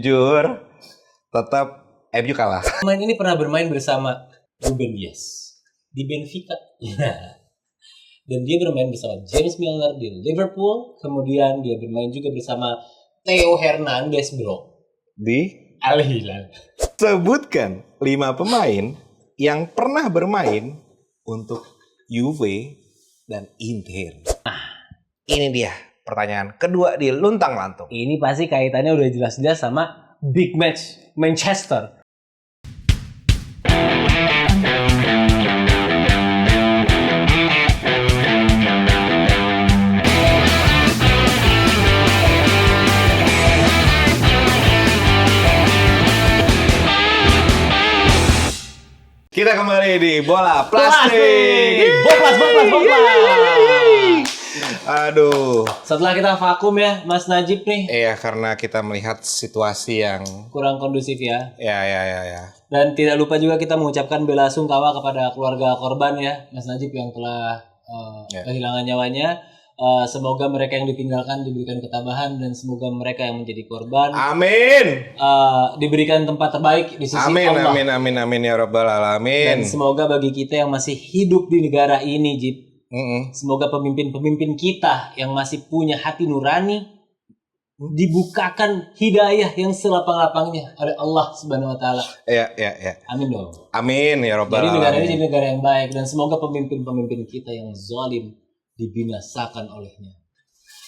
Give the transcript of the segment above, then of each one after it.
Jujur, tetap MU kalah. Pemain ini pernah bermain bersama Ruben Dias di Benfica. Dan dia bermain bersama James Milner di Liverpool. Kemudian dia bermain juga bersama Theo Hernandez, bro, Di Al Hilal. sebutkan 5 pemain yang pernah bermain untuk Juve dan Inter. Ini dia pertanyaan kedua di Luntang Lantung. Ini pasti kaitannya udah jelas-jelas sama big match Manchester. Kita kembali di Bola Plastik. Boplas. Aduh. Setelah kita vakum ya, Mas Najib nih, Iya, karena kita melihat situasi yang kurang kondusif ya. ya. Dan tidak lupa juga kita mengucapkan bela sungkawa kepada keluarga korban ya, Mas Najib yang telah kehilangan nyawanya. Semoga mereka yang ditinggalkan diberikan ketabahan dan semoga mereka yang menjadi korban Amin. diberikan tempat terbaik di sisi Allah. Amin ya rabbal alamin. Dan semoga bagi kita yang masih hidup di negara ini, Jib, semoga pemimpin-pemimpin kita yang masih punya hati nurani dibukakan hidayah yang selapang-lapangnya oleh Allah Subhanahu wa taala. Ya. Amin dong. Amin ya rabbal Jadi negara alamin. ini jadi negara yang baik dan semoga pemimpin-pemimpin kita yang zalim dibinasakan olehnya.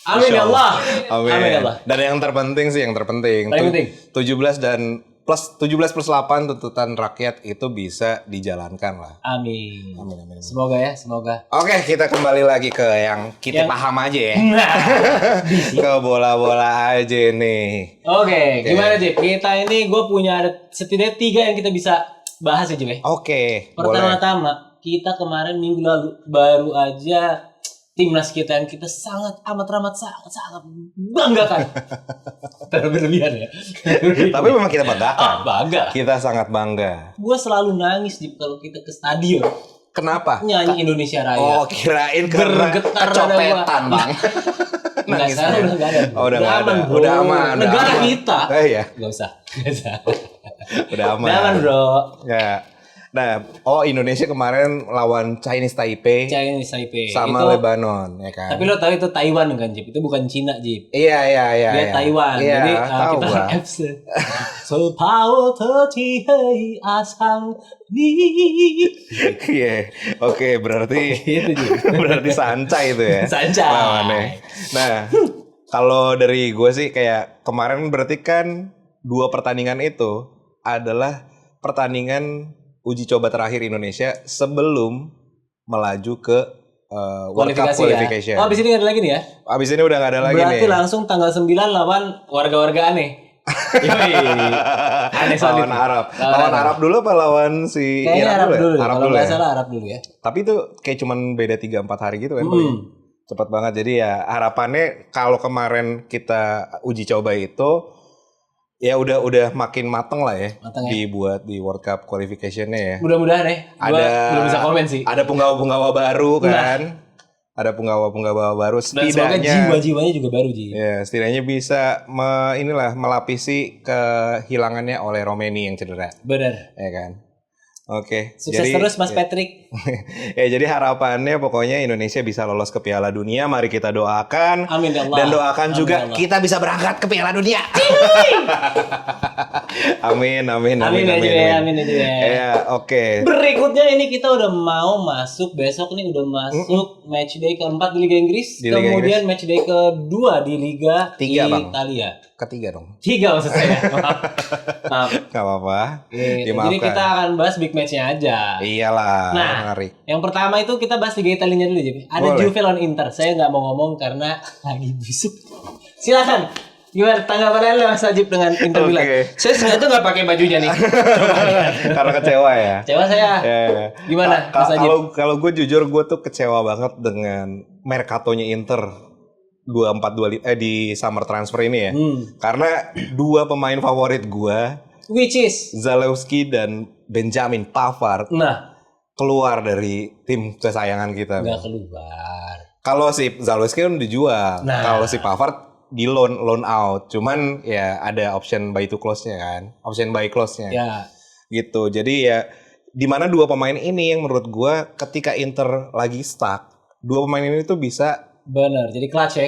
Amin ya Allah. Amin. Amin ya Allah. Dan yang terpenting Paling penting. 17 plus 8 tuntutan rakyat itu bisa dijalankan lah. Amin. Amin. Semoga ya, semoga. Oke, kita kembali lagi ke yang kita paham aja ya. Ke bola-bola aja nih. Oke, gimana Jip? Kita ini gue punya ada setidaknya 3 yang kita bisa bahas ya Jip ya. Oke, boleh. Pertama-tama, kita kemarin minggu lalu baru aja timnas kita yang kita sangat banggakan. Terlalu berlebihan ya. Tapi memang kita banggakan. Bangga. Kita sangat bangga. Gue selalu nangis Jip kalau kita ke stadion Kenapa? nyanyi Indonesia Raya. Oh, kirain karena Bergetar kecopetan, Bang. Enggak, sekarang udah enggak ada. Oh, udah nggak ada. bro. Udah aman. Negara kita. Iya. Enggak usah. Udah aman. Udah aman, bro. Ya. Nah, Indonesia kemarin lawan Chinese Taipei Chinese Taipei. sama Itu, Lebanon, ya kan? tapi lo tahu itu Taiwan kan, Jip? Itu bukan Cina, Jip. Iya. Dia Taiwan. Iya, Jadi tahu kita gua. FC. So power 30 hey asang ni. Iya. Oke, berarti Itu Jip. berarti sancai itu ya. Sancai. Lawannya. Nah, kalau dari gue sih kayak kemarin berarti kan 2 pertandingan itu adalah pertandingan uji coba terakhir Indonesia sebelum melaju ke World Cup Qualification. Ya. Oh, abis ini nggak ada lagi nih ya? Abis ini udah nggak ada lagi nih. Berarti langsung tanggal 9 lawan warga-warga aneh. Yoi. Aneh solid. Lawan Arab. Lawan Arab dulu apa lawan si Kayaknya Irak Arab dulu. Arab Kalau dulu nggak ya. salah Arab dulu ya. Tapi itu kayak cuman beda 3-4 hari gitu kan. Cepat banget. Jadi ya harapannya kalau kemarin kita uji coba itu ya udah makin mateng lah ya, Mateng ya. dibuat di World Cup Qualification-nya ya. Mudah-mudahan ya. Gua belum bisa komen sih. Ada penggawa-penggawa baru kan. Ada penggawa-penggawa baru Dan semoga setidaknya. jiwa-jiwanya juga baru, Ji. Ya, setidaknya bisa melapisi kehilangannya oleh Romeni yang cedera. Benar. Ya kan. Oke. Sukses terus Mas Patrick. Ya jadi harapannya pokoknya Indonesia bisa lolos ke Piala Dunia. Mari kita doakan. Amin ya Allah. Dan doakan Amin juga ya Allah. kita bisa berangkat ke Piala Dunia. Amin. Amin aja ya. Ya, oke. Berikutnya ini kita udah mau masuk besok nih udah masuk match day keempat di Liga Inggris, Di Liga kemudian match day kedua di Liga 3, Bang. Italia. Ketiga dong. 3 maksud saya. Maaf. Gak apa-apa. Jadi Dimaafkan. kita akan bahas big match-nya aja. Iyalah. Nah, menarik. yang pertama itu kita bahas Liga Italianya dulu, Jim. Ada Boleh. Juve lawan Inter. Saya nggak mau ngomong karena lagi busuk. Silakan. Gimana tanggapan lo Mas Najib dengan Inter Milan? Oke. Saya sengaja nggak pakai bajunya nih. Coba lihat. Karena kecewa ya. Kecewa saya. Ya. Gimana, Mas Najib? Kalau gue jujur gue tuh kecewa banget dengan mercatonya Inter 24 di summer transfer ini ya. Karena 2 pemain favorit gue, Which is? Zalewski dan Benjamin Pavard, Nah, keluar dari tim kesayangan kita. nggak keluar. Kalau si Zalewski kan dijual, Nah. kalau si Pavard di loan out. Cuman ya ada option buy to close-nya kan. Option buy close-nya. Ya. Gitu. Jadi ya di mana dua pemain ini yang menurut gua ketika Inter lagi stuck, dua pemain ini tuh bisa Bener, jadi clutch ya.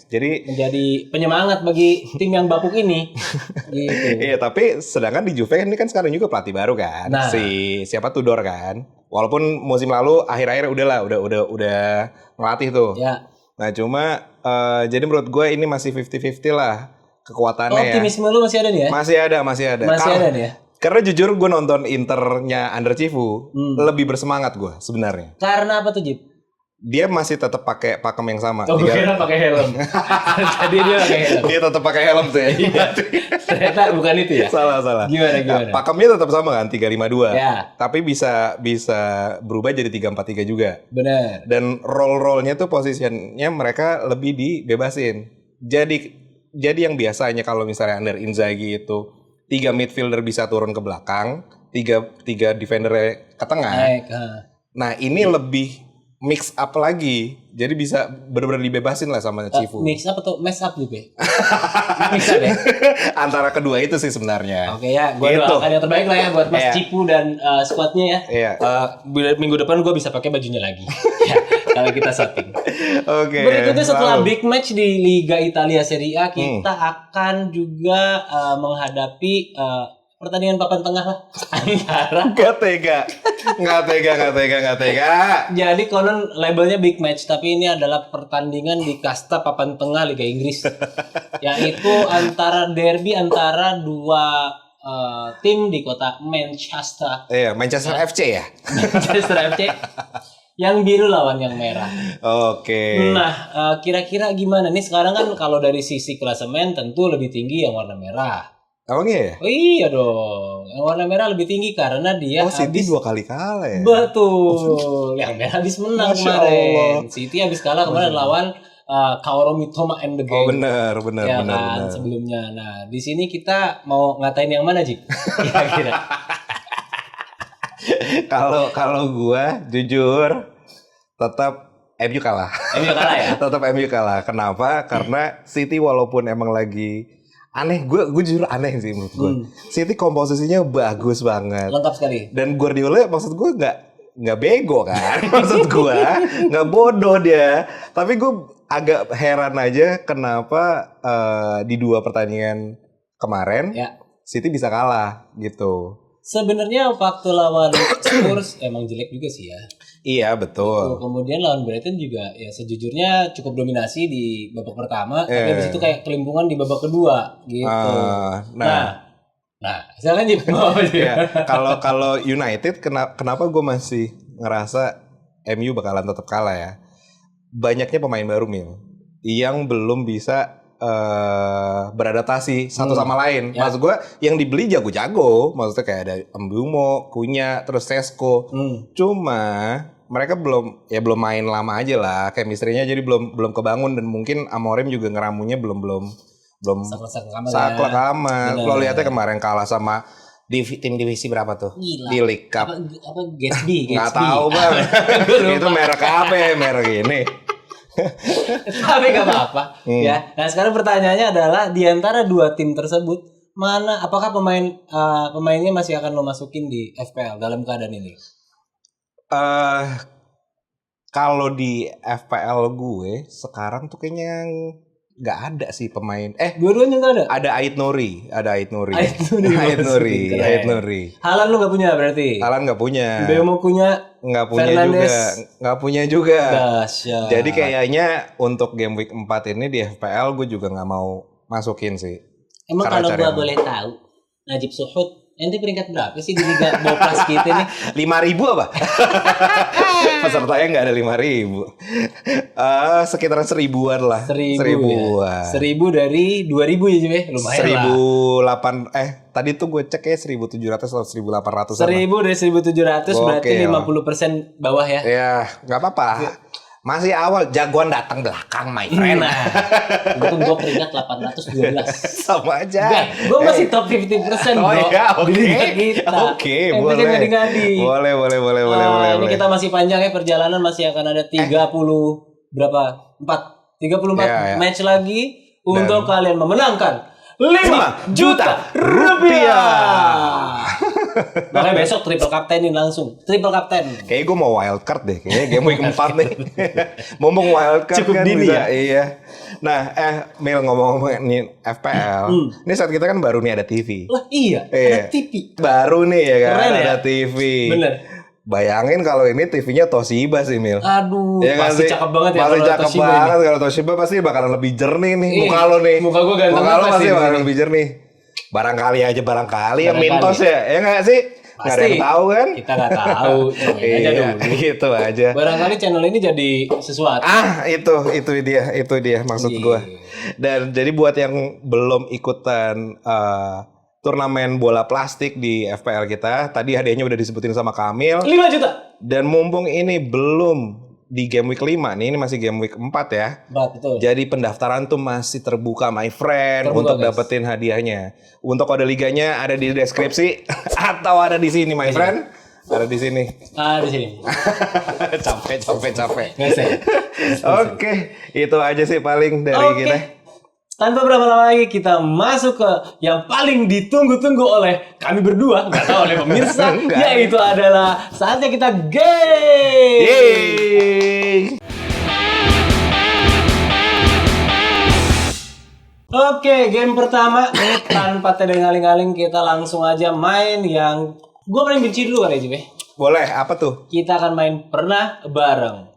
Jadi menjadi penyemangat bagi tim yang bapuk ini. Gitu. iya, tapi sedangkan di Juve kan ini kan sekarang juga pelatih baru kan. Nah. Siapa Tudor kan. Walaupun musim lalu akhir-akhir udah ngelatih tuh. Ya. Nah, cuma jadi menurut gue ini masih 50-50 lah kekuatannya ya. Optimisme lu masih ada nih ya? Masih ada. Masih ada nih ya? Karena jujur gue nonton Internya Under Cifu lebih bersemangat gue sebenarnya. Karena apa tuh, Jip? Dia masih tetap pakai pakem yang sama. Oh, kira pakai helm. Tadi dia pakai helm. Dia tetap pakai helm tuh ya. Ternyata bukan itu ya? Salah. Gimana? Nah, pakemnya tetap sama kan 352. Ya. Tapi bisa berubah jadi 343 juga. Benar. Dan role-nya tuh posisinya mereka lebih dibebasin. Jadi yang biasanya kalau misalnya under Inzaghi itu 3 midfielder bisa turun ke belakang, 3 defender ke tengah. Naik. Nah, ini lebih mix up lagi. Jadi bisa benar-benar dibebasin lah sama Cifu. Mix up atau mess up juga? Mix up ya? Antara kedua itu sih sebenarnya. Oke ya, gue Gitu. doakan yang terbaik lah ya buat Mas Iya. Cipu dan squadnya ya. Iya. Minggu depan gue bisa pakai bajunya lagi. Ya, kalau kita shooting. Oke. Berikutnya setelah lalu. big match di Liga Italia Serie A, kita akan juga menghadapi pertandingan papan tengah lah antara. Nggak tega. Jadi konon labelnya big match, tapi ini adalah pertandingan di kasta papan tengah Liga Inggris, yaitu antara derby antara dua tim di kota Manchester. Iya, Manchester FC ya. Manchester FC. Yang biru lawan yang merah. Oke. Nah, kira-kira gimana nih sekarang kan kalau dari sisi klasemen tentu lebih tinggi yang warna merah. Emangnya ya? Oh iya dong, yang warna merah lebih tinggi karena dia City habis 2 kali kalah ya. betul. Yang merah habis menang Masya kemarin. Allah. City habis kalah kemarin lawan Kaoru Mitoma and the Oh Gang. benar. Ya kan, sebelumnya. Nah, di sini kita mau ngatain yang mana, Jik? Kira-kira. Kalau gua jujur tetap MU kalah. MU kalah ya? Tetap MU kalah. Kenapa? Karena City walaupun emang lagi aneh, gue jujur aneh sih menurut gue. City komposisinya bagus banget. Lengkap sekali. Dan Guardiola maksud gue nggak bego kan, maksud gue nggak bodoh dia. Tapi gue agak heran aja kenapa di 2 pertandingan kemarin Ya. City bisa kalah gitu. Sebenarnya waktu lawan Spurs emang jelek juga sih ya. Iya betul. Kemudian lawan Brighton juga ya sejujurnya cukup dominasi di babak pertama, tapi habis itu kayak kelimpungan di babak kedua gitu. Nah, silakan Jip. Ya, kalau United kenapa gue masih ngerasa MU bakalan tetap kalah ya? Banyaknya pemain baru Mil yang belum bisa beradaptasi satu sama lain. Ya. Maksud gue yang dibeli jago-jago, maksudnya kayak ada Mbeumo, Cunha, terus Sesko. Cuma mereka belum main lama aja lah, chemistry-nya jadi belum kebangun dan mungkin Amorim juga ngeramunya belum saklek amat. Lo lihatnya kemarin kalah sama tim divisi berapa tuh? Gila. Di League Cup. Apa Gatsby? Nggak tahu bang. Itu merek apa ya? Merek ini. Tapi gak apa-apa ya. Nah sekarang pertanyaannya adalah di antara 2 tim tersebut mana apakah pemainnya masih akan lo masukin di FPL dalam keadaan ini? Kalau di FPL gue sekarang tuh kayaknya nggak ada sih pemain. Dua-duanya nggak ada. Ada Ait Nuri. Ait Nuri. Haaland lu nggak punya berarti? Haaland nggak punya. Mbeumo punya. Nggak punya juga. Dahsyat. Jadi kayaknya untuk game week 4 ini di FPL gue juga nggak mau masukin sih. Emang Karena kalau gua boleh tahu, Najib Suhud ente peringkat berapa sih di Liga Boplas kita nih? 5.000 apa? Pesertanya nggak ada 5.000. Sekitaran 1.000-an lah. 1.000 dari 2.000 ya Jim? Lumayan 1.008 tadi tuh gue cek ya 1.700 atau 1.800. 1.000 dari 1.700 berarti 50% bawah ya? Ya nggak apa-apa. Masih awal, jagoan datang belakang, my friend. Nah, untung gue peringkat 812. Sama aja. Gue masih top 50% bro. Oh iya, oke. Di liga kita. Oke, Ente boleh. kan ngadi-ngadi. Boleh. Ini kita masih panjang ya perjalanan, masih akan ada 30 berapa? 4 34 Ya. match lagi untuk kalian memenangkan 5 juta rupiah. Makanya besok triple captainin langsung. Triple captain. Kayaknya gue mau wild card deh. Kayaknya game week 4 nih. Mumpung wild card Cukup kan dini bisa. ya? Iya. Nah, Mil ngomong-ngomongin FPL. Ini saat kita kan baru nih ada TV. Lah iya, Iya. ada TV. Baru nih ya kan Keren ya? ada TV. Bener. Bayangin kalau ini TV-nya Toshiba sih, Mil. Aduh, Ya kan pasti sih? cakep banget ya Pasti kalau cakep Toshiba banget ini. kalau Toshiba pasti bakalan lebih jernih nih muka Ih, lo nih. muka gua ganteng Muka lo apa pasti sih di bakalan sini? lebih jernih. Barangkali aja barangkali yang Barangkali. mintos ya. Ya enggak sih? Nggak ada yang tahu kan? Kita nggak tahu. Cobain aja Iya, dulu. gitu aja. Barangkali channel ini jadi sesuatu. Itu dia maksud Iya. gua. Dan jadi buat yang belum ikutan turnamen bola plastik di FPL kita, tadi hadiahnya udah disebutin sama Kamil. 5 juta. Dan mumpung ini belum di game week 5 nih, ini masih game week 4 ya. Betul. Jadi pendaftaran tuh masih terbuka my friend Terbuka, untuk guys. dapetin hadiahnya. Untuk kode liganya ada di deskripsi atau ada di sini my friend. Ada di sini. Di sini. capek. Ngesek. Oke, itu aja sih paling dari Oke. kita. Tanpa berlama-lama lagi kita masuk ke yang paling ditunggu-tunggu oleh kami berdua, nggak tahu oleh pemirsa, Enggak. yaitu adalah saatnya kita game. Yeay. Oke, game pertama nih tanpa tedeng-aling-aling kita langsung aja main yang gue paling benci dulu kali aja, Boleh, apa tuh? Kita akan main pernah bareng.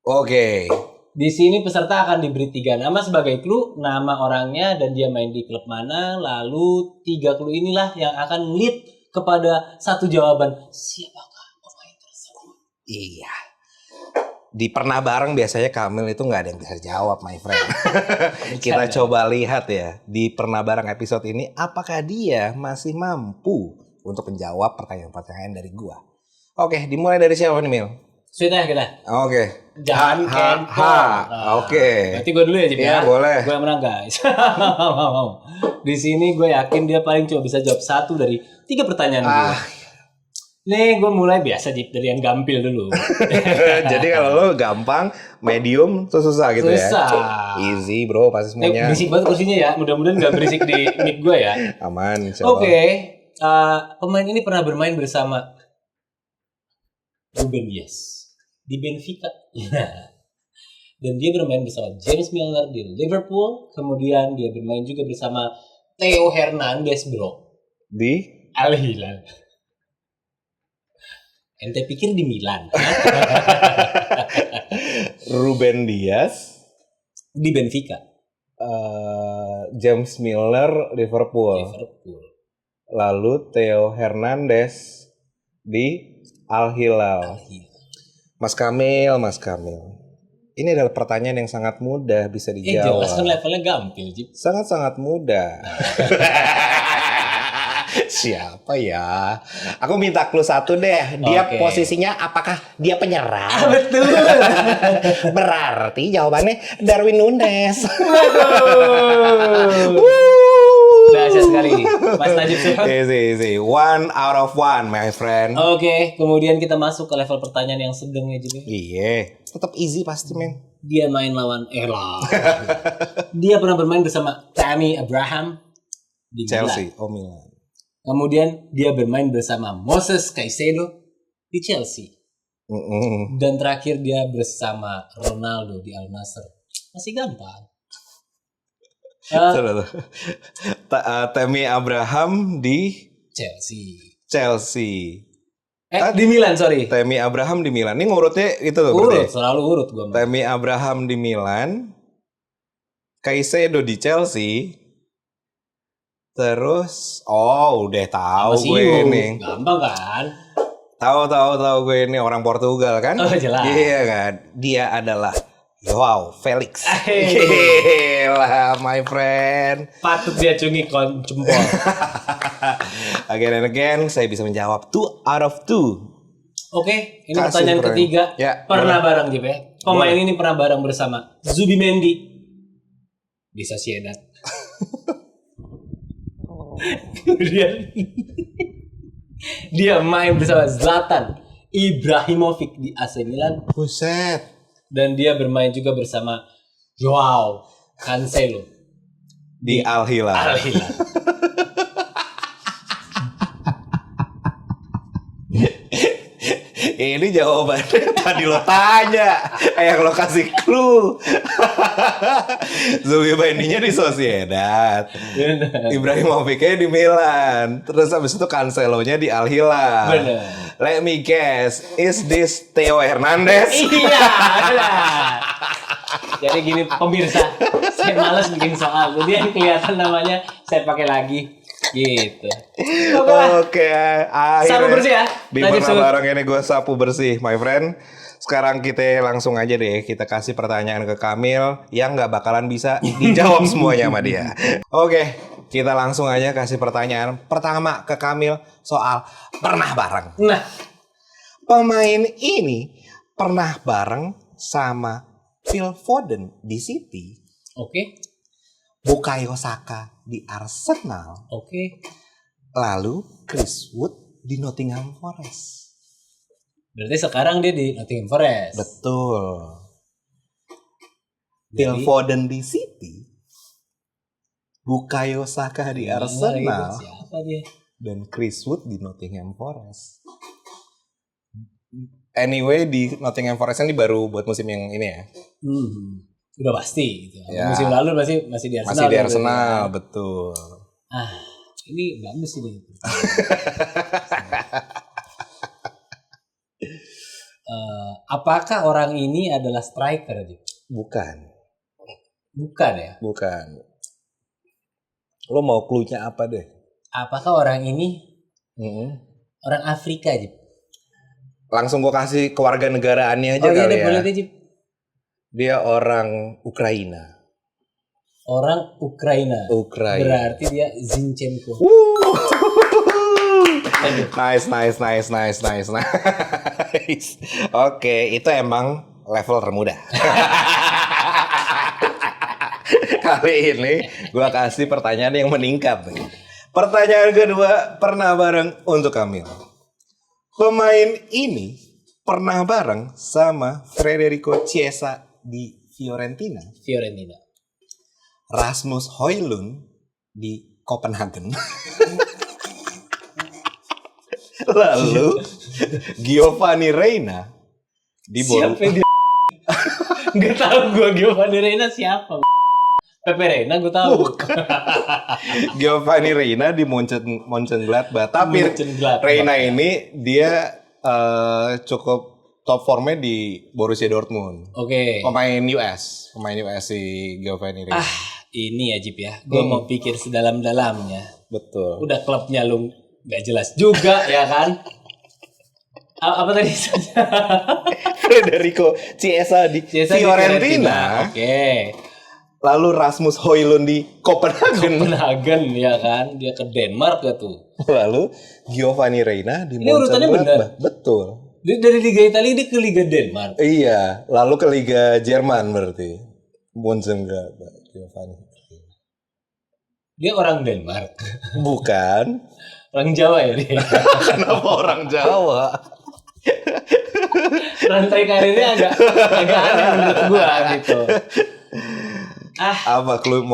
Oke. Di sini peserta akan diberi 3 nama sebagai clue, nama orangnya dan dia main di klub mana, lalu 3 clue inilah yang akan lead kepada satu jawaban. Siapakah pemain tersebut? Iya. Di pernah bareng biasanya Kamil itu nggak ada yang bisa jawab, my friend. Kita coba lihat ya di pernah bareng episode ini, apakah dia masih mampu untuk menjawab pertanyaan-pertanyaan dari gua. Oke, dimulai dari siapa nih, Mil? Sudah kita. Oke. Jangan kepo. Oke. Berarti gue dulu ya, Jim, Iya, ya? boleh. Gue yang menang, guys. Di sini gue yakin dia paling cuma bisa jawab 1 dari 3 pertanyaan gue. Nih gue mulai biasa, Jip, dari yang gampil dulu. Jadi kalau lo gampang, medium tuh susah gitu Susah. ya. Easy bro, pasti semuanya. Berisik banget kursinya ya. Mudah-mudahan gak berisik di mic gue ya. Aman. insya Oke. Allah. Pemain ini pernah bermain bersama Ruben Dias di Benfica. Dan dia bermain bersama James Milner di Liverpool. Kemudian dia bermain juga bersama Theo Hernandez, bro. Di Al Hilal. Ente pikir di Milan? Ruben Dias, Di Benfica. James Milner Liverpool, Liverpool. lalu Theo Hernandez di Al Hilal. Al Hilal. Mas Kamil. Ini adalah pertanyaan yang sangat mudah bisa dijawab. Jelas kan levelnya gampil, Jip. Sangat mudah. Siapa ya? Aku minta clue 1 deh. Dia Oke. posisinya apakah dia penyerang? Betul. Berarti jawabannya Darwin Nunes. Dahsyat sekali, Mas Najib Suhab. Easy. 1 out of 1, my friend. Oke, kemudian kita masuk ke level pertanyaan yang sedang ya, Jip. Iya, tetap easy pasti, men. Dia main lawan Ella. Dia pernah bermain bersama Tammy Abraham di Milan. Chelsea, Milan. Kemudian dia bermain bersama Moses Caicedo di Chelsea. Dan terakhir dia bersama Ronaldo di Al Nassr. Masih gampang. Tammy Abraham di Chelsea. Chelsea. Di Milan, sorry. Tammy Abraham di Milan. Ini ngurutnya itu tuh Urut, berarti. selalu urut gua. Tammy Abraham di Milan, Caicedo di Chelsea. Terus, udah tahu gue ini. Gampang kan? Tahu gue ini orang Portugal kan? Oh, jelas. Iya kan? Dia adalah Felix. Hey. Gila, my friend. Patut diacungi jempol. Again and again, saya bisa menjawab 2 out of 2. Oke, ini Kasih, pertanyaan Bro. ketiga. Ya, Pernah bareng, Jip, ya? Pemain Boleh. ini pernah bareng bersama Zubimendi di Sociedad. Kemudian dia main bersama Zlatan Ibrahimovic di AC Milan. Buset. Dan dia bermain juga bersama Joao Cancelo di Al Hilal. Al Hilal. Ini jawabannya tadi lo tanya, yang lo kasih clue. Zubimendi-nya di Sociedad, Bener. Ibrahimovic-nya di Milan, terus habis itu Cancelo-nya di Al Hilal. Bener. Let me guess, is this Theo Hernandez? Iya, benar. Jadi gini pemirsa, saya malas bikin soal. Jadi yang kelihatan namanya saya pakai lagi. Gitu. Oke lah. Oke, akhirnya Sapu bersih ya. Di Lanjut, Pernah Sud. Bareng ini gue sapu bersih, my friend. Sekarang kita langsung aja deh, kita kasih pertanyaan ke Kamil yang nggak bakalan bisa dijawab semuanya sama dia. Oke, kita langsung aja kasih pertanyaan pertama ke Kamil soal pernah bareng. Nah, Pemain ini pernah bareng sama Phil Foden di City, oke. Bukayo Saka di Arsenal, Oke. lalu Chris Wood di Nottingham Forest. Berarti sekarang dia di Nottingham Forest. Betul. Jadi- Phil Foden di City, Bukayo Saka di Arsenal, Siapa dia? dan Chris Wood di Nottingham Forest. Anyway, di Nottingham Forest ini baru buat musim yang ini ya. Udah pasti gitu. Ya. Musim lalu masih di Arsenal. Masih di gitu. Arsenal, betul. Ah, ini bagus ini. Apakah orang ini adalah striker? Dik? Bukan, Bukan ya. bukan. Lo mau clue-nya apa deh? Apakah orang ini orang Afrika, Jip? Langsung gue kasih kewarganegaraannya aja Oh iya kali deh, ya. boleh deh, Jip. Dia orang Ukraina. Orang Ukraina. Ukraina. Berarti dia Zinchenko. Nice. Oke, itu emang level termudah. Kali ini gua kasih pertanyaan yang meningkat nih. Pertanyaan kedua, pernah bareng untuk Kamil. Pemain ini pernah bareng sama Federico Chiesa di Fiorentina, Fiorentina. Rasmus Højlund di Copenhagen. Lalu Giovanni Reina di Siapa dia? Gak tahu gue Giovanni Reina siapa. Pepe Reina gue tahu. Giovanni Reina di Mönchengladbach. Tapi Mönchengladbach. Reina ini dia cukup top formnya di Borussia Dortmund. Oke. Pemain US si Giovanni Reina. Ini ya Jip ya. Gue mau pikir sedalam-dalamnya. Betul. Udah klubnya lu gak jelas juga ya kan. Apa tadi? Federico Chiesa di Chiesa di Fiorentina. Oke. Lalu Rasmus Højlund di Copenhagen. Copenhagen ya kan. Dia ke Denmark gak tuh. Lalu Giovanni Reina di Ini urutannya Mönchengladbach. Betul. Dia dari Liga Italia dia ke Liga Denmark. Iya, lalu ke Liga Jerman berarti. Mönchengladbach, Giovanni. Dia orang Denmark. Bukan. Orang Jawa ya dia. Kenapa orang Jawa? Rantai karirnya agak aneh menurut gua gitu. Apa clue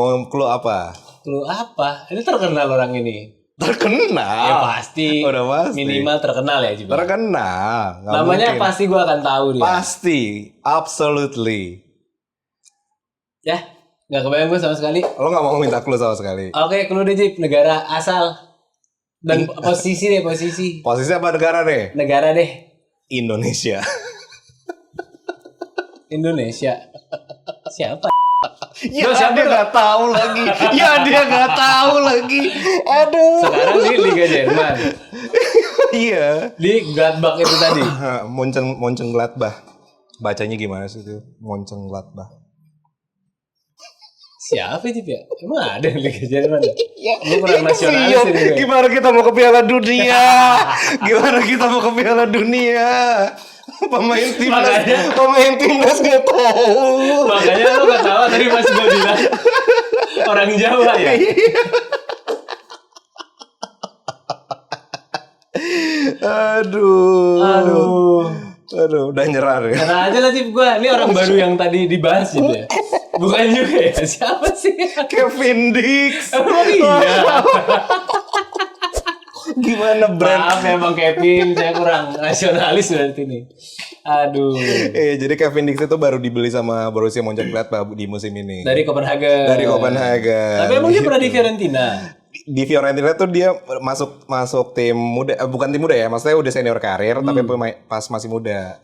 apa? Clue apa? Ini terkenal orang ini. Terkenal. Ya pasti. Udah pasti. Minimal terkenal ya juga. Terkenal. Nggak Namanya mungkin. pasti gua akan tahu dia. Pasti, absolutely. Ya, nggak kebayang gua sama sekali. Lo nggak mau minta clue sama sekali. Oke, clue deh Jip. Negara asal dan posisi deh, posisi. Posisi apa negara deh? Negara deh. Indonesia. Indonesia. Siapa? Ya dia nggak tahu lagi. Aduh. Sekarang di Liga Jerman. Iya. Di Gladbach itu tadi. Mönchengladbach. Bacanya gimana sih itu? Mönchengladbach. Siapa Jip ya? Emang ada yang Liga Jerman? Ya, Gue kurang nasionalis ini gue. Gimana kita mau ke Piala Dunia? Pemain timnas nggak tahu. Makanya lo gak tahu tadi pas gue bilang orang Jawa ya. Aduh, udah nyerah ya. Karena aja lah Cip gue. Ini orang baru yang tadi dibahas gitu ya. Bukan juga ya. Siapa sih? Kevin Dix. Emang iya. Gimana brand? Maaf memang Kevin, saya kurang nasionalis berarti nih. Aduh. Jadi Kevin Dix itu baru dibeli sama Borussia Mönchengladbach di musim ini. Dari Copenhagen. Dari Copenhagen. Tapi emang dia pernah di Fiorentina. Di Fiorentina tuh dia masuk tim muda, bukan tim muda ya, maksudnya udah senior karir tapi pas masih muda.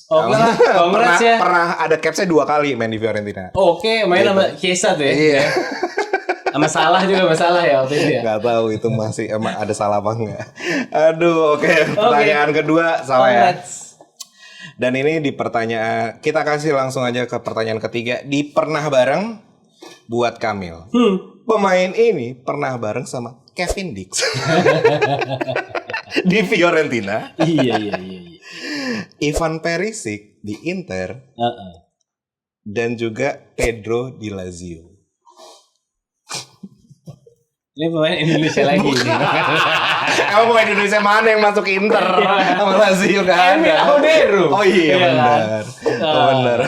Oke lah, congrats ya. Pernah ada capsnya 2 kali main di Fiorentina. Oke, main sama Chiesa tuh ya. Iya. Sama Salah juga masalah ya waktu itu ya. Gak tahu itu masih emang ada salah apa enggak. Aduh, oke. Pertanyaan kedua salah ya. Dan ini di pertanyaan, kita kasih langsung aja ke pertanyaan ketiga. Di pernah bareng buat Kamil. Pemain ini pernah bareng sama Kevin Dix. Di Fiorentina. Iya. Ivan Perisic di Inter. Dan juga Pedro di Lazio. Ini pemain Indonesia lagi nih. Emang pemain Indonesia mana yang masuk Inter sama Lazio gak ada? Emil Audero. Oh iya benar. Benar.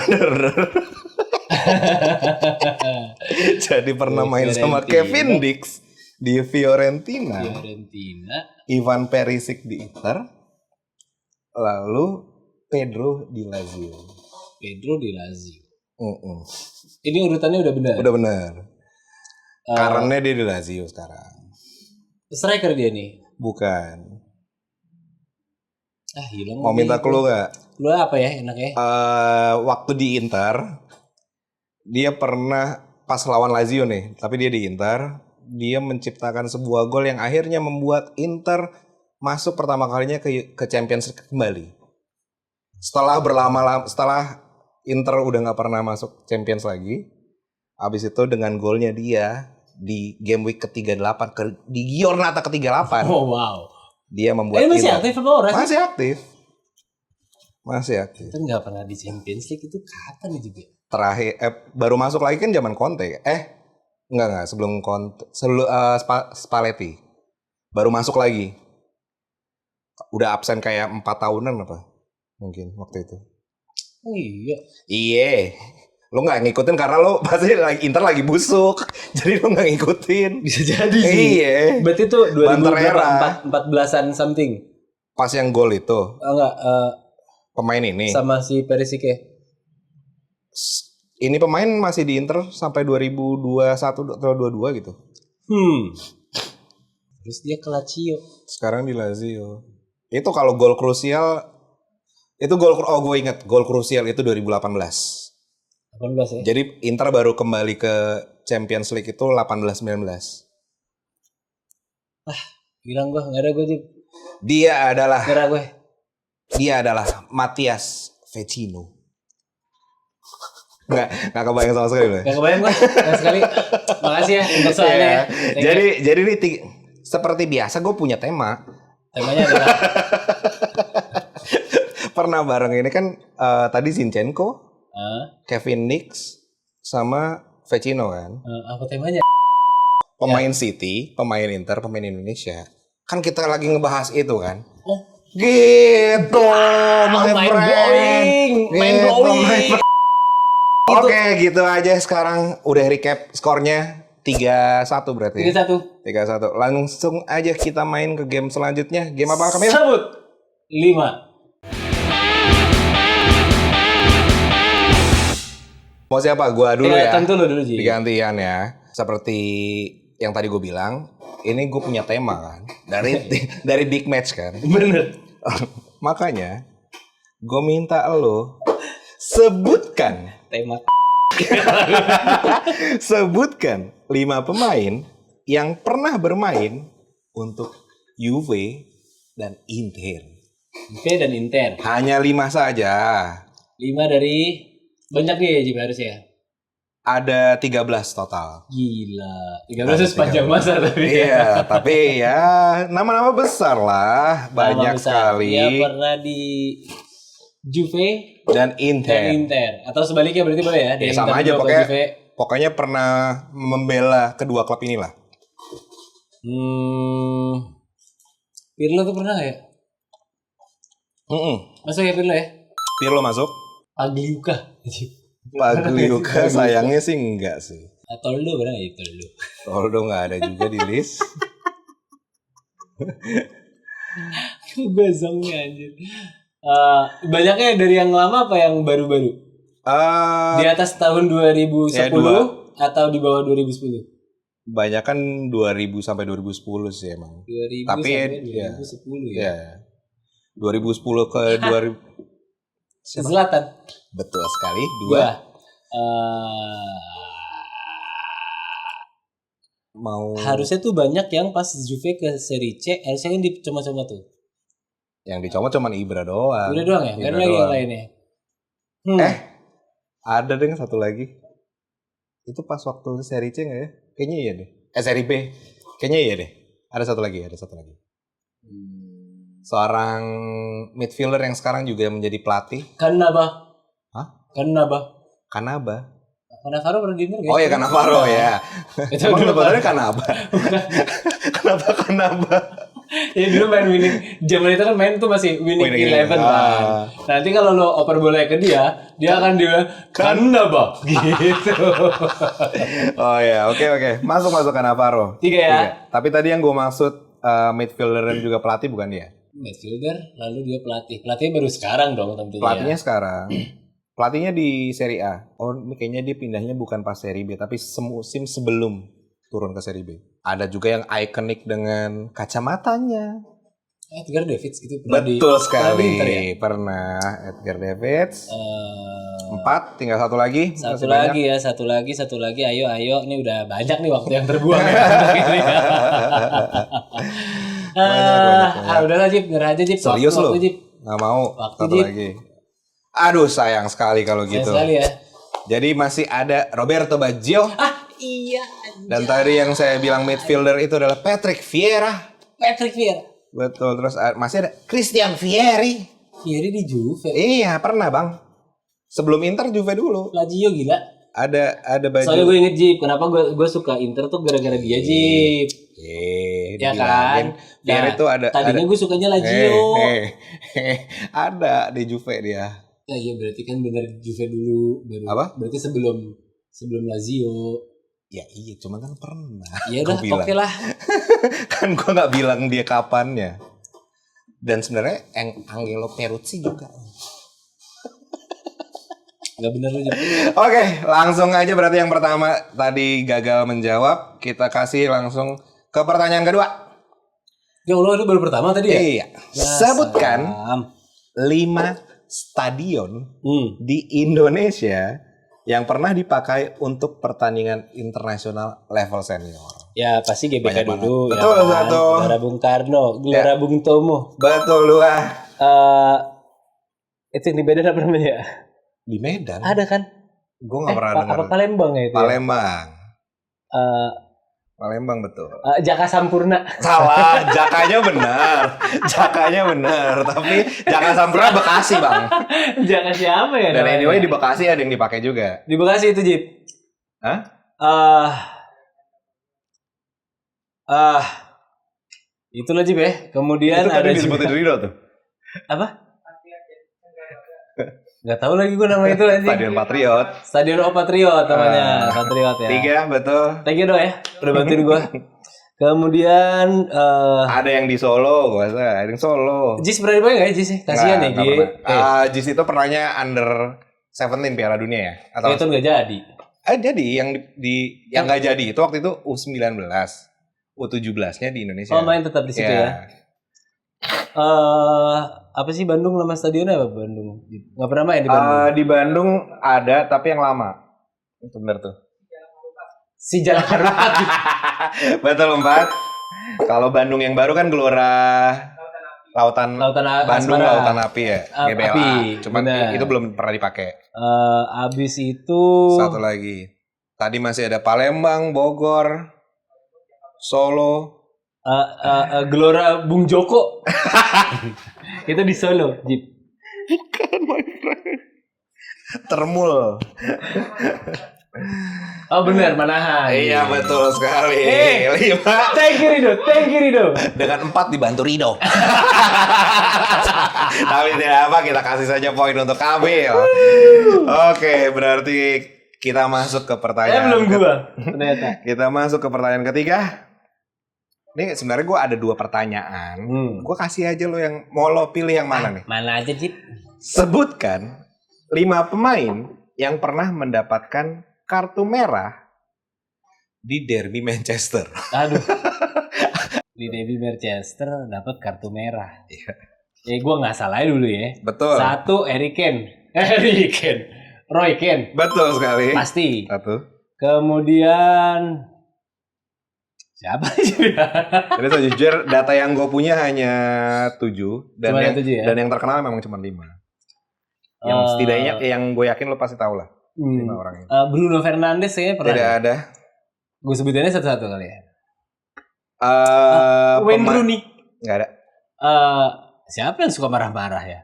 Jadi pernah main sama Kevin Dix di Fiorentina. Ivan Perisic di Inter. Lalu Pedro di Lazio. Ini urutannya udah benar. Udah benar. Karena dia di Lazio sekarang. Striker dia nih. Bukan. Hilang. Mau minta clue gak? Clue apa ya enaknya? Waktu di Inter, dia pernah pas lawan Lazio nih, tapi dia di Inter, dia menciptakan sebuah gol yang akhirnya membuat Inter masuk pertama kalinya ke Champions League kembali. Setelah Inter udah nggak pernah masuk Champions lagi, abis itu dengan golnya dia di game week ke-38 di Giornata ke-38. Oh wow. Dia membuat masih aktif apa orang? Masih aktif. Itu nggak pernah di Champions League itu kapan itu dia? Terakhir baru masuk lagi kan zaman Conte. Enggak sebelum Conte, Spalletti. Baru masuk lagi. Udah absen kayak 4 tahunan apa? Mungkin waktu itu. Oh iya. Iya. Lo nggak ngikutin karena lo pasti Inter lagi busuk, jadi lo nggak ngikutin. Bisa jadi sih. Iya. Berarti itu 2014-an something. Pas yang gol itu. Enggak. Pemain ini. Sama si Perisic ya. Ini pemain masih di Inter sampai 2021 atau 22 gitu. Terus dia ke Lazio. Sekarang di Lazio. Itu kalau gol krusial itu gue inget gol krusial itu 2018. 18 ya. Jadi Inter baru kembali ke Champions League itu 18-19. Bilang gue nggak ada gue sih. Dia adalah Matias Vecino. Nggak kebayang sama sekali loh. Nggak kebayang gue sama sekali. Makasih ya untuk soalnya. Jadi ini seperti biasa gue punya tema. Temanya adalah pernah bareng ini kan tadi Zinchenko, Kevin Dix, sama Vecino kan. Apa temanya? Pemain City, pemain Inter, pemain Indonesia. Kan kita lagi ngebahas itu kan. Oh. Gitu. Main blowing. Oke, gitu aja sekarang udah recap skornya 3-1 berarti ya. 3-1. Langsung aja kita main ke game selanjutnya. Game apa Kamil? Sabut 5. Mau siapa? Gua dulu ya. Tentu lu dulu Ji. Digantian ya. Seperti yang tadi gue bilang, ini gue punya tema kan. Dari big match kan. Bener. Makanya gue minta lo sebutkan Tema. Sebutkan 5 pemain yang pernah bermain untuk Juve dan Inter. Juve dan Inter. Hanya 5 saja. 5 dari banyak nih ya Jim harusnya. Ada 13 total. Gila. 13 itu sepanjang masa tapi. Iya, tapi ya nama-nama besar lah, banyak sekali. Dia pernah di Juve dan Inter. Atau sebaliknya berarti boleh ya? Ya sama aja pokoknya pernah membela kedua klub inilah. Pirlo tuh pernah ya? Masuk ya Pirlo ya? Pirlo masuk. Pagliuca. Pagliuca sayangnya sih enggak sih. Toldo benar nggak ya Toldo? Toldo nggak ada juga di list. Gosongnya anjir. Banyaknya dari yang lama apa yang baru-baru? Di atas tahun 2010 ya, atau di bawah 2010? Banyak kan 2000 sampai 2010 sih emang. 2000 Tapi sampai ya, 2010 ya. 2010 ke 2000 Zlatan. Betul sekali. Gua mau harusnya tuh banyak yang pas Juve ke Serie C harusnya kan dicoma-coma tuh. yang dicomot cuman Ibra doang. Udah doang ya? Gak ada lagi yang lainnya. Ada deh satu lagi. Itu pas waktu Serie C nggak ya? Kayaknya iya deh. Serie B. Kayaknya iya deh. Ada satu lagi. Seorang midfielder yang sekarang juga menjadi pelatih. Kanaba. Hah? Kanaba. Cannavaro pernah denger gak? Oh ya Cannavaro ya. Itu Emang dulu sebenarnya Cannava. Kenapa Cannava? Ya dulu main winning. Zaman itu kan main tuh masih winning 11 kan. Nanti kalau lo oper bola ke dia akan bilang Kanaba gitu. Oh ya, oke. Masuk Cannavaro. 3 ya. Tapi tadi yang gue maksud midfielder dan juga pelatih bukan dia. Midfielder, lalu dia pelatih. Pelatihnya baru sekarang dong tentunya. Pelatihnya sekarang. Pelatihnya di Serie A. Oh, ini kayaknya dia pindahnya bukan pas Serie B, tapi semusim sebelum turun ke Serie B. Ada juga yang ikonik dengan kacamatanya. Edgar Davids gitu. Betul sekali. Ya? Pernah Edgar Davids. 4, tinggal satu lagi. Satu lagi. Ayo. Ini udah banyak nih waktu yang terbuang ya. Banyak. Udahlah Jip, nyerah aja Jip. Serius lo? Jip. Nggak mau. Waktu, satu Jip. lagi. Aduh, sayang sekali kalau gitu. Sayang sekali ya. Jadi masih ada Roberto Baggio. Iya. Dan tadi yang saya bilang midfielder itu adalah Patrick Vieira. Betul, terus masih ada Christian Vieri. Vieri di Juve. Iya, pernah Bang. Sebelum Inter Juve dulu. Lazio gila. Ada Baggio. Soalnya gue inget Jip, kenapa gue suka Inter tuh gara-gara dia Jip. Ya kan? Vieri itu ada. Tadinya gue sukanya Lazio. Ada di Juve dia. Nah iya berarti kan bener Juve dulu baru. Apa? Berarti sebelum Lazio. Ya iya, cuma kan pernah. Ya udah, oke lah. Kan gue nggak bilang dia kapannya. Dan sebenarnya Angelo Peruzzi juga. Nggak bener aja. Oke, langsung aja berarti yang pertama tadi gagal menjawab. Kita kasih langsung ke pertanyaan kedua. Ya Allah, itu baru pertama tadi ya? Iya. Sebutkan 5 stadion di Indonesia yang pernah dipakai untuk pertandingan internasional level senior. Ya pasti GBK dulu. Betul, ya kan? satu. Gelora Bung Karno, Gelora Bung Tomo. Betul lu ah. Itu yang di Medan apa namanya? Di Medan? Ada kan? Gue nggak pernah dengar. Apa Palembang ya itu? Palembang. Ya? Palembang betul. Jaka Sampurna. Salah, Jakanya benar. Tapi Jaka Sampurna Bekasi Bang. Jaka siapa ya? Dan anyway di Bekasi ada yang dipakai juga. Di Bekasi itu Jip. Hah? Itulah Jip ya. Kemudian itu ada disebutin Ridho tuh. Apa? Gak tahu lagi gue nama itu anjing. Stadion Patriot. Stadion Patriot namanya. Patriot ya. 3 betul. Thank you dong ya. Udah bantuin gue. Kemudian ada yang di Solo, gue rasa. Ada yang Solo. Jis pernah dipakai nggak ya Jis? Kasian ya Jis. Jis itu pernahnya under 17 Piala Dunia ya? Atau itu nggak jadi? Jadi yang nggak jadi itu waktu itu U19, U17-nya di Indonesia. Oh main tetap di situ ya. Apa sih Bandung nama stadionnya apa Bandung? Nggak pernah main di Bandung? Di Bandung ada tapi yang lama. Itu benar tuh. Si Jalan Harupat. Betul 4. Kalau Bandung yang baru kan Gelora Lautan Bandung Asmara. Lautan Api ya. GBLA. Cuman itu belum pernah dipakai. Abis itu satu lagi. Tadi masih ada Palembang, Bogor, Solo. Gelora Bung Joko. Itu di Solo, Jip. Bukan, my friend. Termul. Oh benar, Manahan. Iya betul sekali. Eh. 5 Thank you Rido. dengan 4 dibantu Rido. Tapi tidak apa, kita kasih saja poin untuk Kamil. Oke, berarti kita masuk ke pertanyaan. Belum gua ternyata. Kita masuk ke pertanyaan ketiga. Ini sebenarnya gue ada 2 pertanyaan. Gue kasih aja lo yang mau lo pilih yang mana nih? Mana aja, Cip? Sebutkan 5 pemain yang pernah mendapatkan kartu merah di derby Manchester. Aduh. Di derby Manchester dapat kartu merah. Iya. Gue nggak salah dulu ya. Betul. 1 Roy Keane. Betul sekali. Pasti. 1. Kemudian siapa sih? Jadi sejujur data yang gue punya hanya 7 dan Cuma yang 7 ya? dan yang terkenal memang cuma 5. Yang setidaknya yang gue yakin lo pasti tahu lah. 5 orang ini. Bruno Fernandes kayaknya pernah. Tidak ada. Gue sebutinnya satu-satu kali ya. Wayne Rooney. Nggak ada. Siapa yang suka marah-marah ya?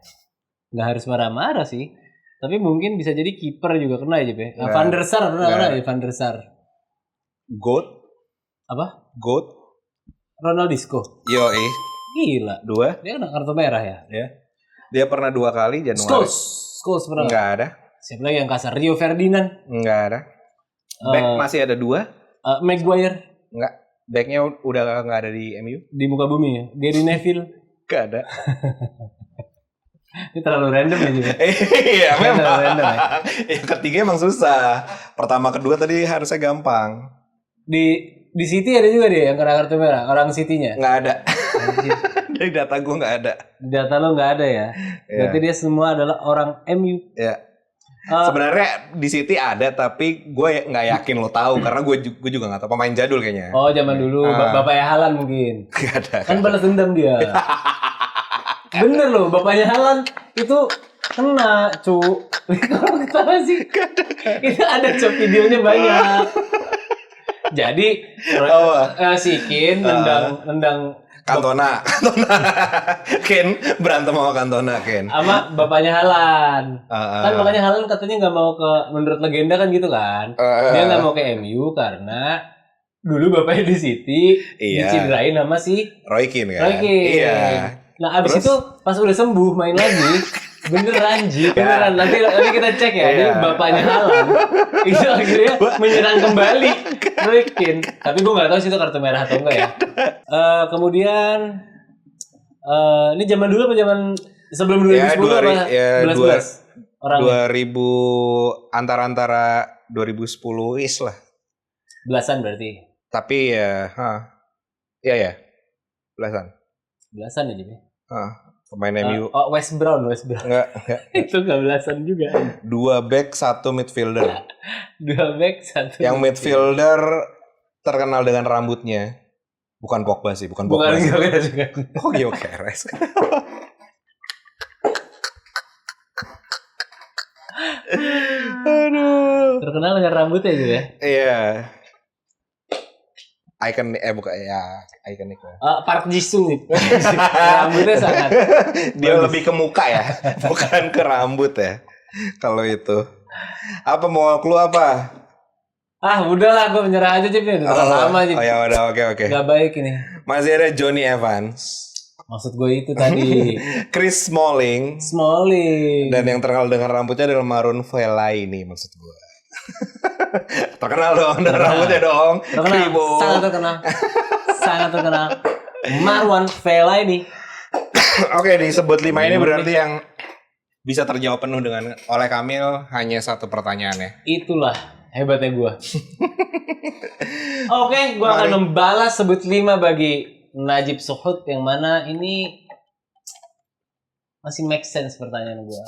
Nggak harus marah-marah sih. Tapi mungkin bisa jadi kiper juga kena aja, Be. Van der Sar pernah ya, Van der Sar. Goat. Apa? Goat. Ronaldinho. Yoi. Gila. 2. Dia kena kartu merah ya? Ya. Dia pernah 2 kali Januari. Scholes pernah. Nggak ada. Siapa lagi yang kasar? Rio Ferdinand. Nggak ada. Back masih ada 2. Maguire. Nggak. Backnya udah nggak ada di MU. Di muka bumi ya. Gary Neville. Nggak ada. Ini terlalu random ya juga. Iya memang. Random, ya? Yang ketiga emang susah. Pertama kedua tadi harusnya gampang. Di City ada juga dia yang kena kartu merah. Orang City-nya. Nggak ada. Dari data gue nggak ada. Data lo nggak ada ya. Berarti dia semua adalah orang MU. Ya. Sebenarnya di City ada, tapi gue nggak yakin lo tahu karena gue juga nggak tahu, pemain jadul kayaknya. Oh zaman dulu bapaknya Haaland mungkin. Gak ada. Kan balas dendam dia. Bener loh, bapaknya Haaland itu kena, cu. Kalau ketawa sih. Itu ada cok videonya banyak. Jadi si Keane nendang Cantona. Ken berantem sama Cantona, Ken. Sama bapaknya Haaland. Kan bapaknya Haaland katanya nggak mau menurut legenda kan gitu kan. Dia nggak mau ke MU karena dulu bapaknya di City dicederain sama si Roy Keane kan. Roy Keane. Iya. Nah abis itu pas udah sembuh main lagi. Beneran nanti kita cek ya. Ini bapaknya Haaland itu akhirnya menyerang kembali Roy Keane. Tapi gue nggak tahu sih itu kartu merah atau enggak ya. Kemudian ini zaman dulu apa zaman sebelum 2010 apa? 11 orang 2000 antara 2010 is lah. Belasan berarti. Tapi ya, ya belasan ya jadi. Pemain MU. West Brown. Enggak. Itu nggak belasan juga. 2 back 1 midfielder. 2 back 1. Yang midfielder terkenal dengan rambutnya. Bukan Pogba sih, bukan Pogba. Juga. Oh, Gyökeres. Aduh. Terkenal dengan rambutnya juga ya. Iya. Ikonik lah. Park Ji-sung nih. Rambutnya sangat. Dia lebih ke muka ya, bukan ke rambut ya. Kalau itu. Apa mau clue apa? Udahlah, gue menyerah aja Cip nih. Udah lama Cip. Oh ya udah, oke. Gak baik ini. Masih ada Johnny Evans. Maksud gue itu tadi. Chris Smalling. Dan yang terkenal dengan rambutnya adalah Maroon Fellaini maksud gue. Terkenal dong, dan rambutnya dong. Terkenal. Sangat terkenal. Marouane Fellaini. Oke, disebut 5 ini berarti yang bisa terjawab penuh oleh Kamil hanya 1 pertanyaannya. Itulah hebatnya gue. Oke, gue akan membalas sebut 5 bagi Najib Suhud yang mana ini masih make sense pertanyaan gue.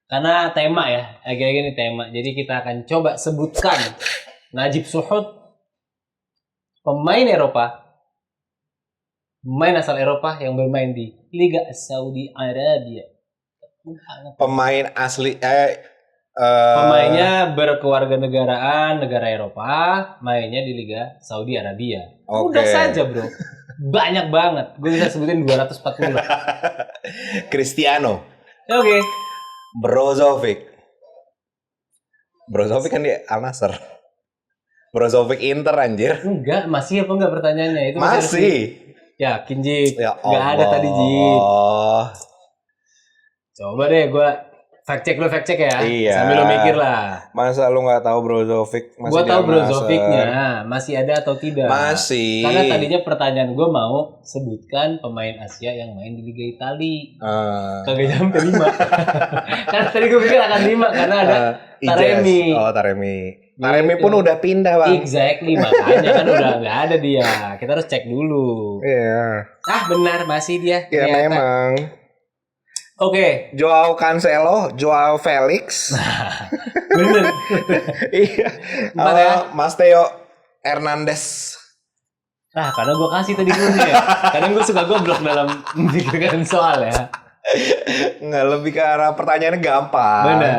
Karena tema ya, agak-agak ini tema. Jadi kita akan coba sebutkan Najib Suhud, pemain asal Eropa yang bermain di Liga Saudi Arabia. Pemain asli pemainnya berkewarganegaraan negara Eropa, mainnya di Liga Saudi Arabia. Udah saja, Bro. Banyak banget. Gue bisa sebutin 240. Cristiano. Oke. Brozovic. Brozovic kan di Al Nassr. Brozovic Inter anjir. Enggak, masih apa enggak pertanyaannya? Itu Masih. Yakin, Jip? Ya Enggak ada tadi, Jip. Allah. Coba deh gue fact check ya. Iya. Sambil lo mikir lah. Masa lu nggak tahu Brozovic masih Gue di tahu Al Nassr? Brozovicnya masih ada atau tidak. Masih. Karena tadinya pertanyaan gue mau sebutkan pemain Asia yang main di Liga Italia. Kagak nyampe 5. Karena tadi gue pikir akan 5 karena ada Taremi. Oh, Taremi. Taremi pun udah pindah, Bang. Exactly, makanya kan udah nggak ada dia. Kita harus cek dulu. Iya. Benar masih dia. Ya ternyata. memang. Oke. Joao Cancelo, Joao Felix. Bener. Iya. Empat ya? Mas Theo Hernandez. Karena gue kasih tadi clue-nya. Kadang gue suka goblok dalam memikirkan soal ya. Nggak, lebih ke arah pertanyaannya gampang. Benar.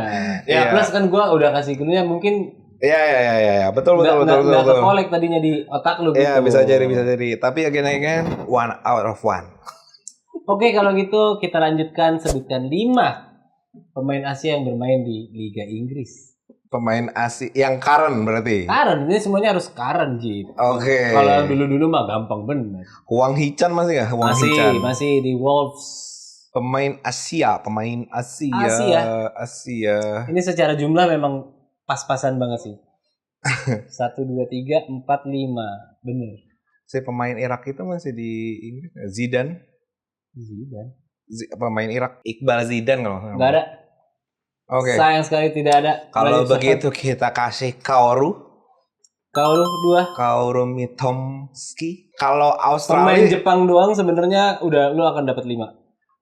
Ya, Iya. plus kan gue udah kasih clue-nya mungkin Iya. Betul. nggak ke-collect tadinya di otak lu gitu. Iya, bisa jadi. Tapi again, 1 out of 1. Oke, kalau gitu kita lanjutkan, sebutkan 5 pemain Asia yang bermain di Liga Inggris. Pemain Asia yang current berarti. Current, ini semuanya harus current, Jip. Oke. Kalau yang dulu-dulu mah gampang bener. Huang Hichan masih nggak? Huang Hichan. Masih di Wolves. Pemain Asia. Ini secara jumlah memang pas-pasan banget sih. 1, 2, 3, 4, 5. Bener. Si pemain Irak itu masih di Inggris. Zidane. Pemain Irak Iqbal Zidane kalau nggak salah. Nggak ada. Oke. Sayang sekali tidak ada. Kalau Lanjut, begitu kita kasih Kaoru Mitomski. Kalau pemain Australia, Jepang doang sebenarnya udah lu akan dapat 5.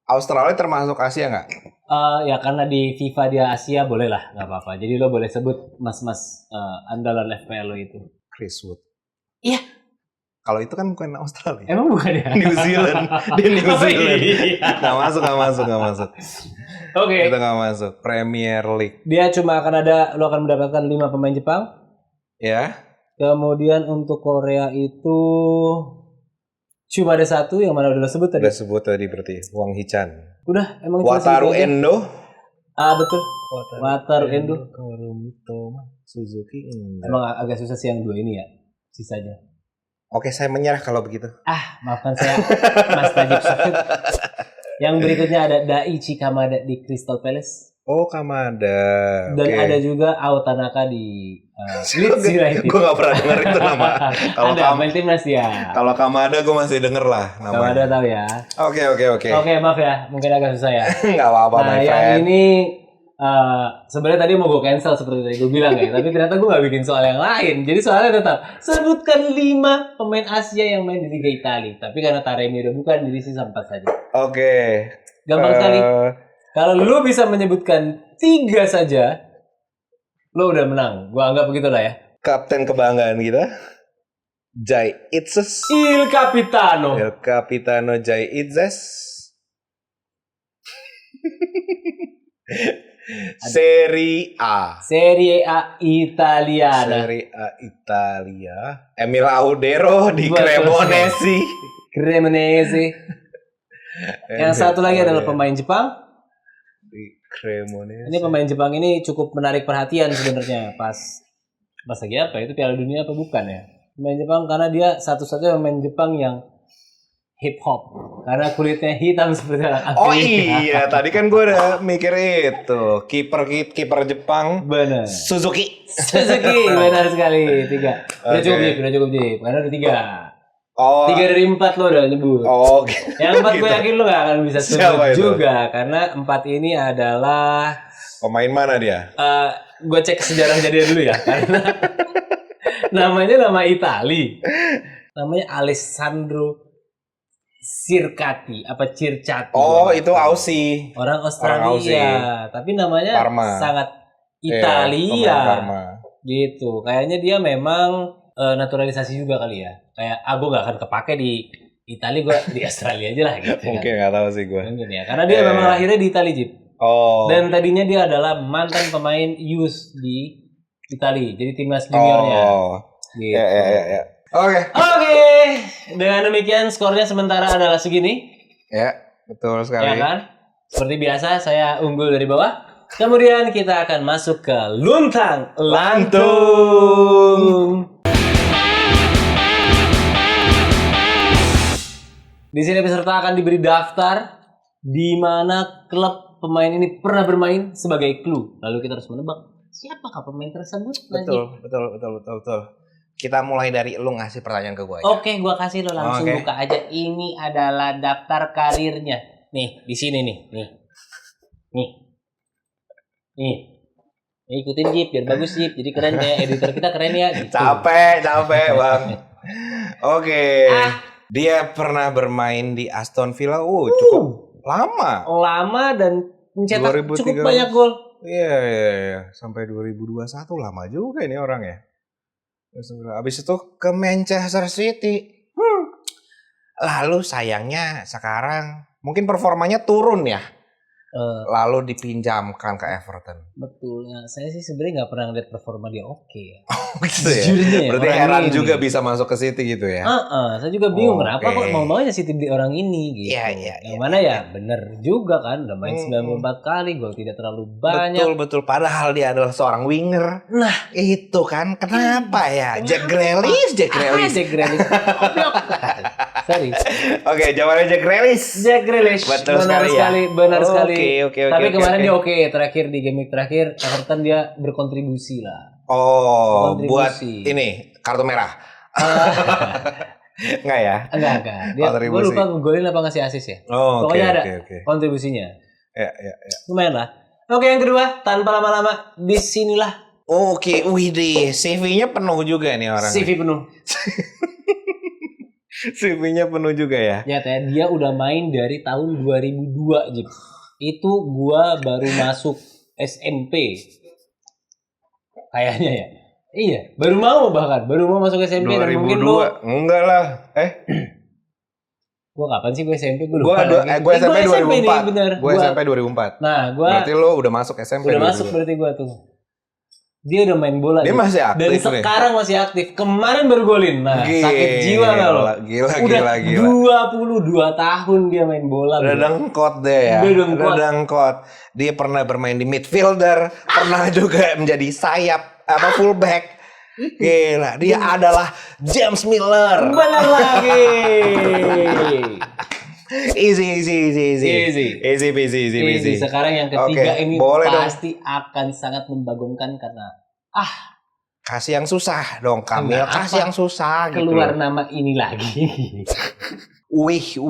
Australia termasuk Asia nggak? Ya karena di FIFA dia Asia boleh lah, nggak apa-apa. Jadi lo boleh sebut mas-mas andalan FPL lo itu. Chris Wood. Iya. Kalau itu kan bukan Australia. Emang bukan ya? New Zealand. Di New Zealand. Iya. Nggak masuk. Oke. Itu nggak masuk. Premier League. Dia cuma akan lo akan mendapatkan 5 pemain Jepang. Ya. Kemudian untuk Korea itu cuma ada 1 yang mana udah lo sebut tadi. Udah sebut tadi berarti Huang Hichan. Udah, emang cuma Wataru segitu aja. Endo. Betul. Wataru Endo. Suzuki. Emang agak susah sih yang 2 ini ya. Sisanya. Oke, saya menyerah kalau begitu. Maafkan saya, Mas Najib Syahid. Yang berikutnya ada Daichi Kamada di Crystal Palace. Oh, Kamada. Dan Oke. ada juga Ao Tanaka di Leeds United. Gue gak pernah denger itu nama. Kalau Ada main timnas ya. Kalau Kamada gue masih denger lah namanya. Kamada tahu ya. Oke. Oke, maaf ya, mungkin agak susah ya. Gak apa-apa, Nah, my yang friend. ini sebenarnya tadi mau gue cancel seperti tadi gue bilang ya, tapi ternyata gue gak bikin soal yang lain. Jadi soalnya tetap sebutkan 5 pemain Asia yang main di Liga Italia. Tapi karena Taremi udah bukan, jadi sisa 4 saja. Oke. Gampang sekali. Kalau lu bisa menyebutkan 3 saja, lu udah menang. Gua anggap begitulah ya. Kapten kebanggaan kita. Jai Itzes. Il Capitano. El Capitano Jai Itzes. Serie A. Serie A Italiana. Serie A Italia. Emil Audero di Betul. Cremonese. Yang satu lagi adalah pemain Jepang. di Cremonese. Ini pemain Jepang ini cukup menarik perhatian sebenarnya pas lagi apa? Itu Piala Dunia apa bukan ya? Pemain Jepang karena dia satu-satunya pemain Jepang yang hip hop karena kulitnya hitam seperti orang Afrika. Oh iya, tadi kan gue udah mikir itu kiper Jepang. Benar. Suzuki. Benar sekali. 3. Udah Oke. cukup Jip. Karena udah 3. Oh. 3 dari 4 lo udah nyebut. Oh. Yang 4 gue yakin lo gak akan bisa Siapa sebut itu? juga karena 4 ini adalah Pemain mana dia? gue cek sejarahnya dia dulu ya karena namanya nama Itali. Namanya Alessandro Circati apa Circati. Oh, itu Aussie. Orang Orang Aussie. Australia, tapi namanya Parma. sangat Iya, Italia. pemain Parma. Gitu. Kayaknya dia memang naturalisasi juga kali ya. Kayak gue gak akan kepake di Italia, gue di Australia aja lah gitu. Mungkin Kan. nggak tahu sih gue. Mungkin ya. Karena dia memang lahirnya di Italia, Jip. Oh. Dan tadinya dia adalah mantan pemain youth di Italia. Jadi timnas juniornya. Oh. Gitu. Ya. Oke. Oke. Dengan demikian skornya sementara adalah segini. Ya, betul Ya sekali. kan? Seperti biasa saya unggul dari bawah. Kemudian kita akan masuk ke luntang lantung. Di sini peserta akan diberi daftar di mana klub pemain ini pernah bermain sebagai clue. Lalu kita harus menebak siapakah pemain tersebut. Betul. Kita mulai dari lu ngasih pertanyaan ke gue aja. Oke, gua kasih lo langsung buka aja. Ini adalah daftar karirnya. Nih, di sini nih. Nih, ikutin Jip, biar bagus Jip. Jadi keren ya, editor kita keren ya. Gitu. Capek bang. Oke. Dia pernah bermain di Aston Villa. Cukup lama dan mencetak 2003. cukup banyak gol. Iya. Sampai 2021 lama juga ini orang ya. Habis itu ke Manchester City. Lalu sayangnya sekarang mungkin performanya turun ya. Lalu dipinjamkan ke Everton. Betul. Ya, saya sih sebenarnya nggak pernah ngeliat performa dia oke ya. Gitu ya? Berarti heran juga bisa masuk ke City gitu ya? Saya juga bingung kenapa kok mau-maunya City beli orang ini gitu. Iya. Yang mana ya bener juga kan. Udah main 94 kali, gol tidak terlalu banyak. Betul. Padahal dia adalah seorang winger. Nah itu kan kenapa ya? Jack Grealish. Sorry. Oke, jawabannya Jack Grealish. Benar sekali. Oke. Tapi kemarin dia terakhir di game terakhir Everton dia berkontribusi lah. Buat ini kartu merah. Enggak ya? Enggak. Dia gue lupa ngegolin apa ngasih assist ya. Pokoknya ada kontribusinya. Ya. Lumayan lah. Oke, yang kedua, tanpa lama-lama disinilah. Oke, widih, CV-nya penuh juga nih orang. CV penuh. CV-nya penuh juga ya. Ya, dia udah main dari tahun 2002, Jip. Itu gua baru masuk SMP. Kayaknya ya. Iya, baru mau masuk SMP 2002. Dan mungkin enggak lah. Gua kapan sih gue SMP? Gue SMP 2004. Bener. Gue SMP 2004. Nah, berarti lo udah masuk SMP. Udah 2002. Masuk berarti gua tuh. Dia udah main bola. Dia masih aktif. Dan sekarang masih aktif. Kemarin baru golin. Nah, sakit jiwa gak lo? Gila. 22 tahun dia main bola. Udah dengkot deh ya. Udah dengkot. Dia pernah bermain di midfielder. Pernah juga menjadi sayap. Fullback. Gila. Dia adalah James Milner. Benar lagi. Easy. Sekarang yang ketiga ini pasti akan sangat membagongkan karena kasih yang susah dong Kamil. Kasih yang susah gitu. Keluar nama ini lagi. Wih.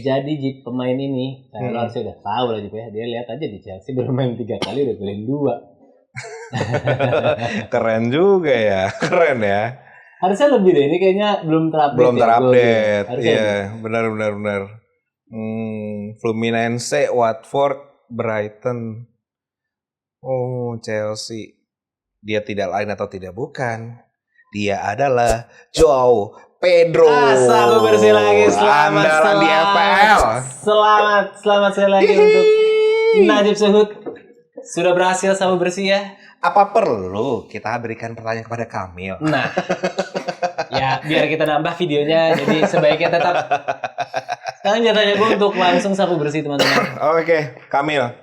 Jadi pemain ini lo harusnya udah tahu lah ya. Dia lihat aja di Chelsea bermain 3 kali udah golin 2. Keren juga ya. Keren ya. Harusnya lebih deh, ini kayaknya belum terupdate. Iya, benar. Fluminense, Watford, Brighton. Chelsea. Dia tidak lain atau tidak bukan. Dia adalah Joao Pedro. Sabu bersih lagi. Selamat di FPL. Selamat sekali lagi untuk Najib Suhud. Sudah berhasil sabu bersih ya. Apa perlu kita berikan pertanyaan kepada Kamil? Nah, ya biar kita nambah videonya, jadi sebaiknya tetap. Sekarang jatahnya gue untuk langsung sapu bersih teman-teman. Oke, Kamil.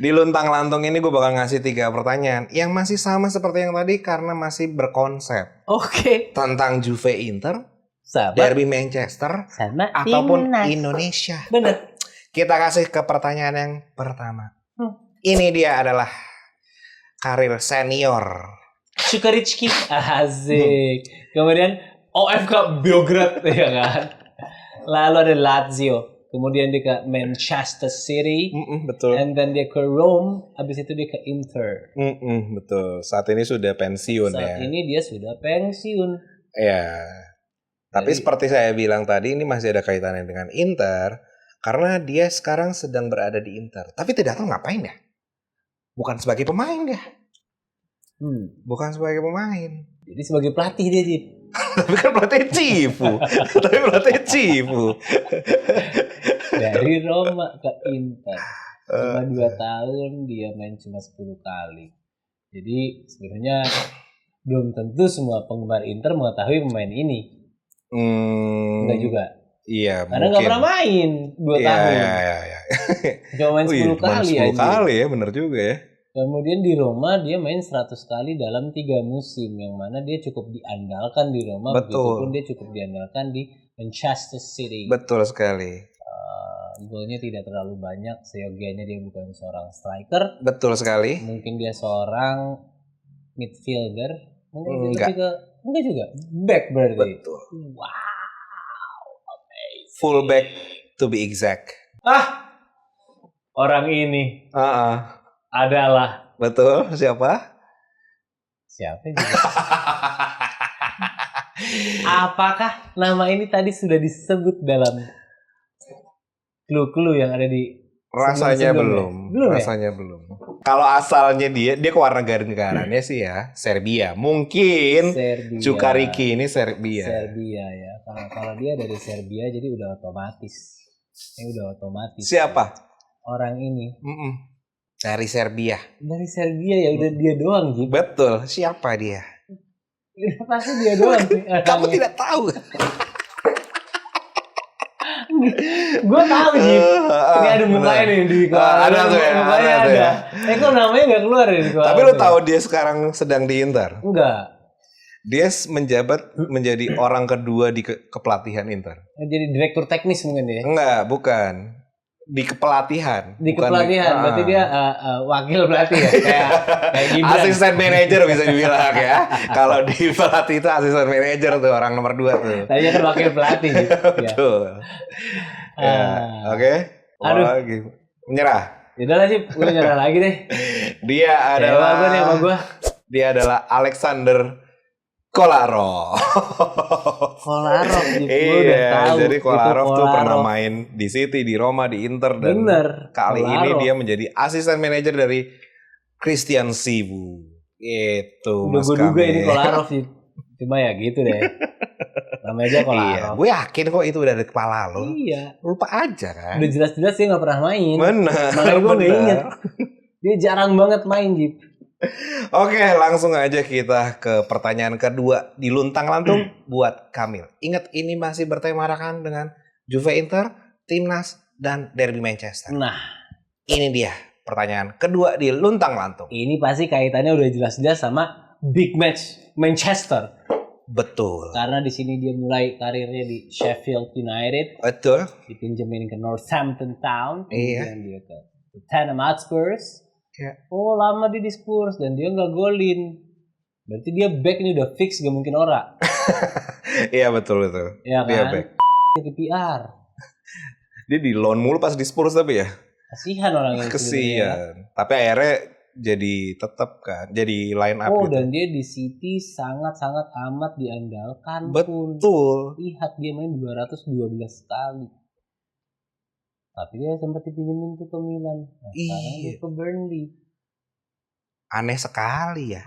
Di luntang lantung ini gue bakal ngasih 3 pertanyaan yang masih sama seperti yang tadi karena masih berkonsep. Oke. Tentang Juve Inter, sama Derby Manchester, sama ataupun Indonesia. Bener. Kita kasih ke pertanyaan yang pertama. Ini dia adalah karir senior. Shukaricki. Asik. Kemudian OFK Beograd ya kan. Lalu ada Lazio. Kemudian dia ke Manchester City. Betul. And then dia ke Rome. Habis itu dia ke Inter. Betul. Saat ini sudah pensiun ya. Saat ini dia sudah pensiun. Ya. Tapi seperti saya bilang tadi ini masih ada kaitannya dengan Inter. Karena dia sekarang sedang berada di Inter. Tapi tidak tahu ngapain ya. Bukan sebagai pemain ya. Bukan sebagai pemain. Jadi sebagai pelatih dia, Jip. Tapi kan pelatih Cifu. Dari Roma ke Inter. Cuma 2 tahun dia main cuma 10 kali. Jadi sebenarnya belum tentu semua penggemar Inter mengetahui pemain ini. Enggak juga. Iya, Karena nggak mungkin. pernah main 2 Iya, tahun. iya. Cuma main 10 Cuman kali 10 aja. kali ya, bener juga ya. Kemudian di Roma dia main 100 kali dalam 3 musim, yang mana dia cukup diandalkan di Roma, Betul. begitupun dia cukup diandalkan di Manchester City. Betul sekali. Golnya tidak terlalu banyak, seyogianya dia bukan seorang striker, Betul sekali. mungkin dia seorang midfielder, mungkin dia Enggak. lebih ke enggak juga, back berarti. Betul. Wow, amazing. Fullback to be exact. Orang ini adalah Betul, siapa? siapa juga? Apakah nama ini tadi sudah disebut dalam clue-clue yang ada di Rasanya sebelum-sebelumnya? belum. Belum ya? Rasanya belum. Kalau asalnya dia ke warna negaranya sih ya Serbia. Mungkin Serbia. Cukariki ini Serbia. Serbia ya. Kalau dia dari Serbia jadi udah otomatis. Ini udah otomatis. Siapa? Orang ini Dari Serbia. dari Serbia ya, udah dia doang Jip. Betul. Siapa dia? Udah pasti dia doang sih. Kamu tidak tahu. Gue tahu Jip. Ini ada mukanya nih di kepala. Ada tuh ya, Mukanya ada tuh ya. Kok namanya nggak keluar ya di kepala? Tapi lu tahu dia sekarang sedang di Inter. Enggak. Dia menjabat menjadi orang kedua di kepelatihan Inter. Jadi direktur teknis mungkin ya. Enggak, bukan. Di kepelatihan. Di bukan kepelatihan, berarti dia wakil pelatih ya, kayak Gibran. asisten manajer bisa dibilang ya. Kalau di pelatih itu asisten manajer tuh orang nomor 2 tuh. Tadinya kan wakil pelatih gitu. Ya. Betul. Ya, oke. Aduh. Lagi. Menyerah. Yaudah lah Cip, gue nyerah lagi deh. Dia Dewa gue nih sama gue. Dia adalah Alexander Kolarov. Kolarov Cip, gue udah Iya, tahu. jadi Kolarov itu tuh pernah main di City, di Roma, di Inter, dan Bener. kali ini Kolarov. dia menjadi asisten manajer dari Christian Sibu. Itu Udah Mas gue duga Kami. ini Kolarov sih. Cuma ya gitu deh. Namanya aja Iya, Kolarov. gue yakin kok itu udah ada di kepala lo. Iya. Lupa aja kan. Udah jelas-jelas dia gak pernah main. Bener. Makanya gue gak bener. inget. Dia jarang banget main Jip. Oke, langsung aja kita ke pertanyaan kedua di luntang lantung buat Kamil. Ingat ini masih bertemarakan dengan Juve Inter, Timnas, dan Derby Manchester. Nah, Ini dia pertanyaan kedua di luntang lantung. ini pasti kaitannya udah jelas-jelas sama big match Manchester. Betul. Karena di sini dia mulai karirnya di Sheffield United, Betul. dipinjemin ke Northampton Town, Iya. kemudian dia ke Tottenham Hotspur. Iya. Oh lama dia di Spurs dan dia nggak golin. Berarti dia back ini udah fix, gak mungkin ora. Iya betul. Ya Dia kan? back. Dia ke PR. Dia di loan mulu pas di Spurs tapi ya. Kasihan orang yang Kesian. Tapi akhirnya jadi tetap kan. Jadi line up Oh gitu. dan dia di City sangat-sangat amat diandalkan. pun. Betul. Lihat dia main 212 kali. Tapi dia sempat dipinjemin tuh ke Milan. Nah, sekarang Iya. dia ke Burnley. Aneh sekali ya.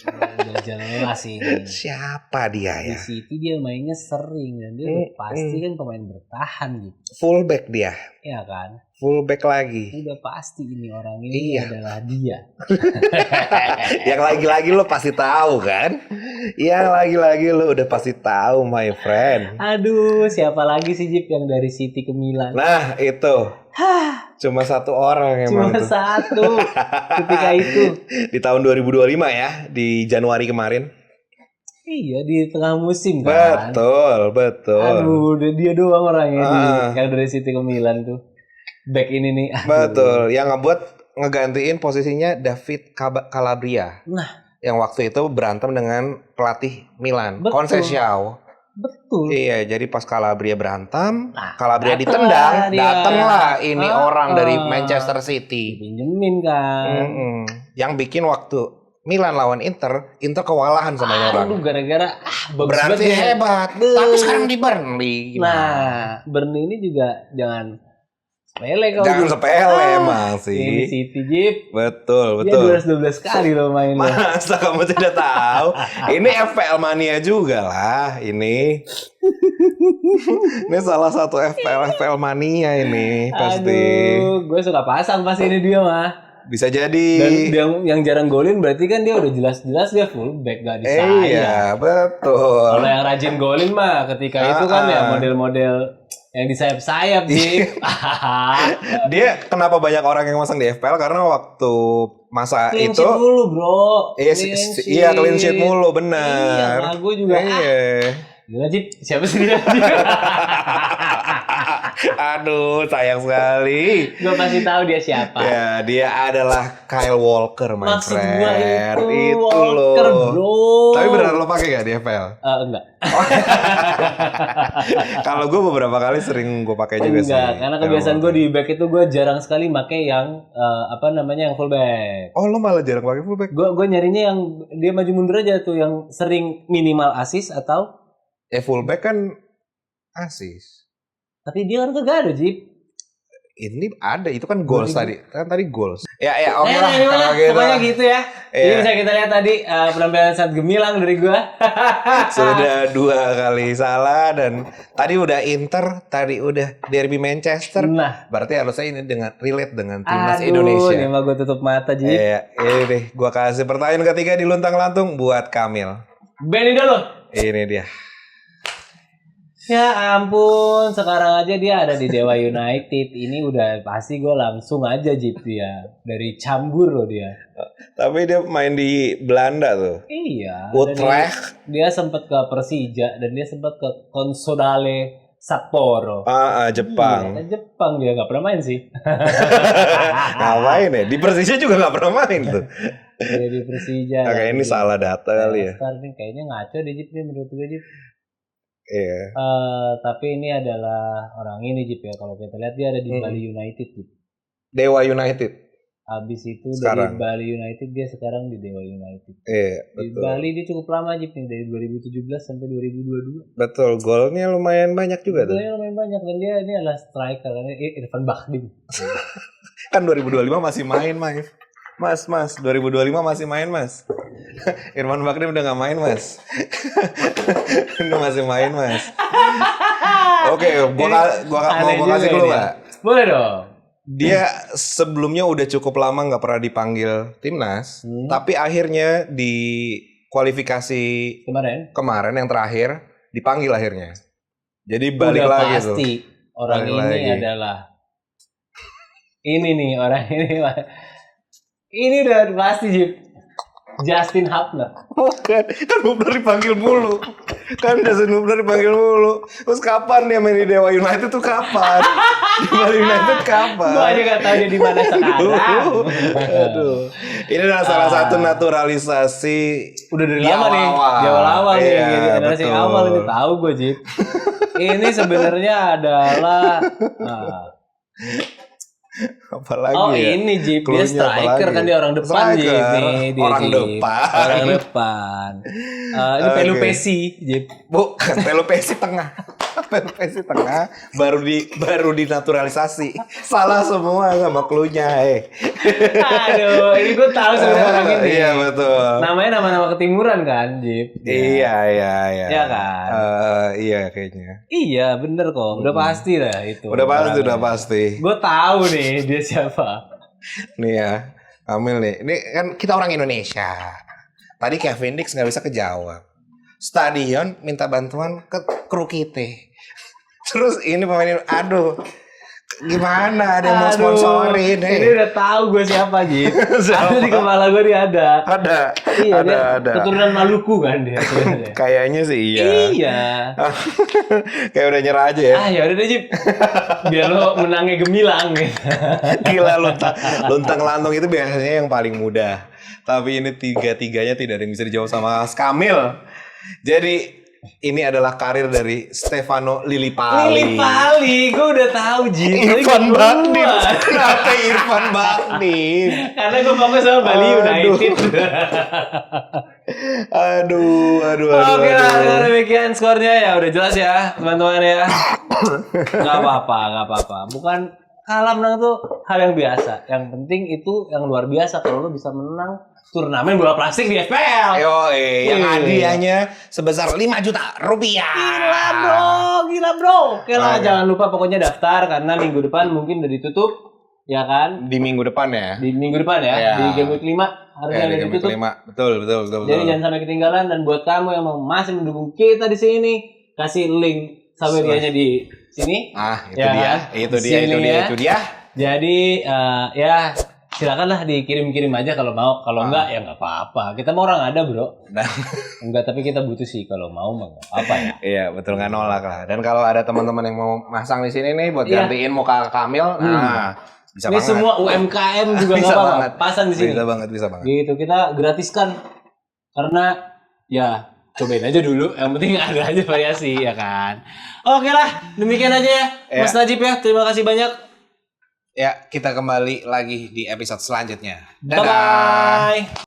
Udah jelas ini. Siapa dia Di ya? City dia mainnya sering dan dia udah pasti kan pemain bertahan gitu. Fullback dia. Ya kan? Fullback lagi. Udah pasti ini orang ini Iya. adalah dia. Yang lagi-lagi lo pasti tahu kan? Yang lagi-lagi lo udah pasti tahu my friend. Aduh, siapa lagi sih Jip yang dari City ke Milan? Nah itu. Cuma satu orang Cuma emang tuh. satu ketika itu. Di tahun 2025 ya. Di Januari kemarin. Iya, di tengah musim kan. Betul. Aduh, dia doang orangnya Ah. yang dari City ke Milan tuh. Back ini nih. Aduh. Betul. Yang ngebuat ngegantiin posisinya David Calabria. Nah, Yang waktu itu berantem dengan pelatih Milan, Betul. Conceição. betul. Iya, jadi pas Calabria berantem, Nah, Calabria datenglah ditendang, dia. datanglah ini orang dari Ah. Manchester City. Pinjemin kan. Yang bikin waktu Milan lawan Inter kewalahan sama ini orang. Aduh, gara-gara bagus Berarti banget ya. hebat. Betul. Tapi sekarang di Burnley. Nah, Burnley ini juga jangan sepele kalau Jangan gitu. sepele emang Ini sih. City Jip. Betul. Dia 212 kali loh mainnya. Masa kamu tidak tahu? Ini FPL mania juga lah ini. Ini salah satu FPL mania ini pasti. Aduh, gue suka pasang pas ini dia mah. Bisa jadi. Dan yang jarang golin berarti kan dia udah jelas-jelas dia fullback gak di sayap. Iya, betul. Kalau yang rajin golin mah ketika itu kan ya model-model yang di sayap-sayap sih. Dia kenapa banyak orang yang masang di FPL karena waktu masa Clean itu sheet mulu, Bro. iya clean sheet mulu, benar. Iya, gue juga. Iya. Gila, Jip. Siapa sih dia? Aduh, sayang sekali. Gue pasti tahu dia siapa. Ya, dia adalah Kyle Walker, my Maksud friend. gue itu loh. Walker, bro. Tapi benar lo pakai gak di FPL? Enggak. Kalau gue beberapa kali sering gue pakai juga sih. Enggak, karena kebiasaan gue di back itu gue jarang sekali pakai yang yang fullback. Oh, lo malah jarang pakai fullback? Gue nyarinya yang dia maju mundur aja tuh, yang sering minimal assist atau fullback kan assist. tapi dia kan kagak ada, Jip. Ini ada, itu kan goals tadi. Kan tadi goals. Ya oke lah. Pokoknya gitu ya. Jadi Iya. bisa kita lihat tadi penampilan sangat gemilang dari gue. Sudah 2 kali salah dan tadi udah Inter, tadi udah Derby Manchester. Nah, Berarti harusnya ini relate dengan timnas aduh, Indonesia. ini mah gue tutup mata, Jip. Iya, ini deh. Gua kasih pertanyaan ketiga di luntang lantung buat Kamil. Benny dulu. Ini dia. Ya ampun, sekarang aja dia ada di Dewa United. Ini udah pasti gue langsung aja, Jip, dia. Dari Cambur loh dia. Tapi dia main di Belanda tuh. Iya. Utrecht. Dia sempat ke Persija dan dia sempat ke Consadole Sapporo. Jepang. Iya, ke Jepang dia nggak pernah main sih. Ngapain ya? Di Persija juga nggak pernah main tuh. Dia di Persija. Oke, ini salah data kali ya. Sekarang kayaknya ngaco deh, Jip, nih menurut gue, Jip. Iya. Tapi ini adalah orang ini, Jip, ya. Kalau kita lihat dia ada di Bali United, Jip. Dewa United. Habis itu Sekarang. dari Bali United dia sekarang di Dewa United. Iya, Di betul. Bali dia cukup lama, Jip, nih, dari 2017 sampai 2022. Betul, golnya lumayan banyak juga tuh. Golnya lumayan banyak dan dia ini adalah striker, Irfan Bahdim. Kan 2025 masih main, Mas. 2025 masih main, Mas. Irfan Bakri udah nggak main, Mas. Udah masih main, Mas. Oke, gua mau kasih dulu, Pak. Boleh dong. Dia sebelumnya udah cukup lama nggak pernah dipanggil timnas, tapi akhirnya di kualifikasi kemarin yang terakhir dipanggil akhirnya. Jadi balik udah lagi pasti tuh. Orang Balik ini lagi. adalah ini nih orang ini. Ini udah pasti, Jip. Justin Hubner. Bukan, kan Hubner dipanggil mulu. Kan Justin Hubner dipanggil mulu. Terus kapan dia main di Dewa United tuh kapan? Di Bali United kapan? Gue aja gak tahu dia di mana sekarang. Aduh. Ini adalah salah satu naturalisasi. Udah dari di lama nih. awal-awal. Di awal-awal nih. Iya, Generasi betul. awal ini tahu gue, Jip. Ini sebenarnya adalah Apalagi oh ya? ini, Jip, dia Cluenya striker apalagi? kan, dia orang depan, Striker. Jip nih, dia, Orang Jip. depan. Orang depan. Ini Oke. Pelupesi, Jip. Bukan, Pelupesi tengah. Pelupesi tengah baru dinaturalisasi. Salah semua sama klunya, Aduh, ini gue tahu sebenarnya orang ini. Iya, betul. Namanya nama-nama ketimuran kan, Jip. Iya. Iya kan? Iya kayaknya. Iya, bener kok. Udah pasti lah itu. Udah pasti. Gue tahu nih dia siapa. Nih ya, Kamil nih. Ini kan kita orang Indonesia. Tadi Kevin Dix nggak bisa kejawab. Stadion minta bantuan ke kru kita. Terus ini pemain, aduh, gimana? Ada yang mau sponsorin? Ini udah tahu gue siapa, Jip. Siapa? Ada di kepala gue dia ada. Ada. Iya, dia Ada. keturunan Maluku kan dia. sebenarnya. Kayaknya sih iya. Iya. Kayak udah nyerah aja ya. Ya udah deh, Jip. Biar lo menangnya gemilang gitu. Gila, luntang lantung itu biasanya yang paling mudah. Tapi ini tiga-tiganya tidak ada yang bisa dijawab sama Kamil. Jadi ini adalah karir dari Stefano Lillipali. Lillipali, gue udah tahu, Jip. Irfan Bakdim. Kenapa Irfan Bakdim? Karena gue fokus sama Bali United. Aduh. Oke lah, dengan demikian skornya ya udah jelas ya, teman-teman ya. Gak apa-apa. Bukan kalah menang tuh hal yang biasa. Yang penting itu yang luar biasa kalau lo bisa menang turnamen bola plastik di FPL. Yang hadiahnya sebesar 5 juta rupiah. Gila bro. Oke lah, jangan lupa pokoknya daftar karena minggu depan mungkin udah ditutup. ya kan? Di minggu depan ya. Di minggu depan ya, Iya. di game week 5 harusnya Ya, ada di game week ditutup. 5. Betul. Jadi jangan sampai ketinggalan, dan buat kamu yang mau masih mendukung kita di sini, kasih link Saberianya di sini. Itu Ya dia. kan? Itu Sini ya. dia. Jadi ya silakanlah dikirim-kirim aja kalau mau. Kalau enggak ya nggak apa-apa. Kita mau orang ada, Bro. Nah. Enggak, tapi kita butuh sih, kalau mau mah nggak apa ya. Iya, betul, nggak nolak lah. Dan kalau ada teman-teman yang mau masang di sini nih buat Iya. gantiin muka Kamil, nah bisa Ini banget. semua UMKM juga Bisa nggak apa-apa. banget. Pasang di sini. Bisa banget. Gitu, kita gratiskan karena ya cobain aja dulu. Yang penting ada aja variasi ya kan. Oke lah, demikian aja ya, Ya. Mas Najib ya. Terima kasih banyak. Ya, kita kembali lagi di episode selanjutnya. Bye bye.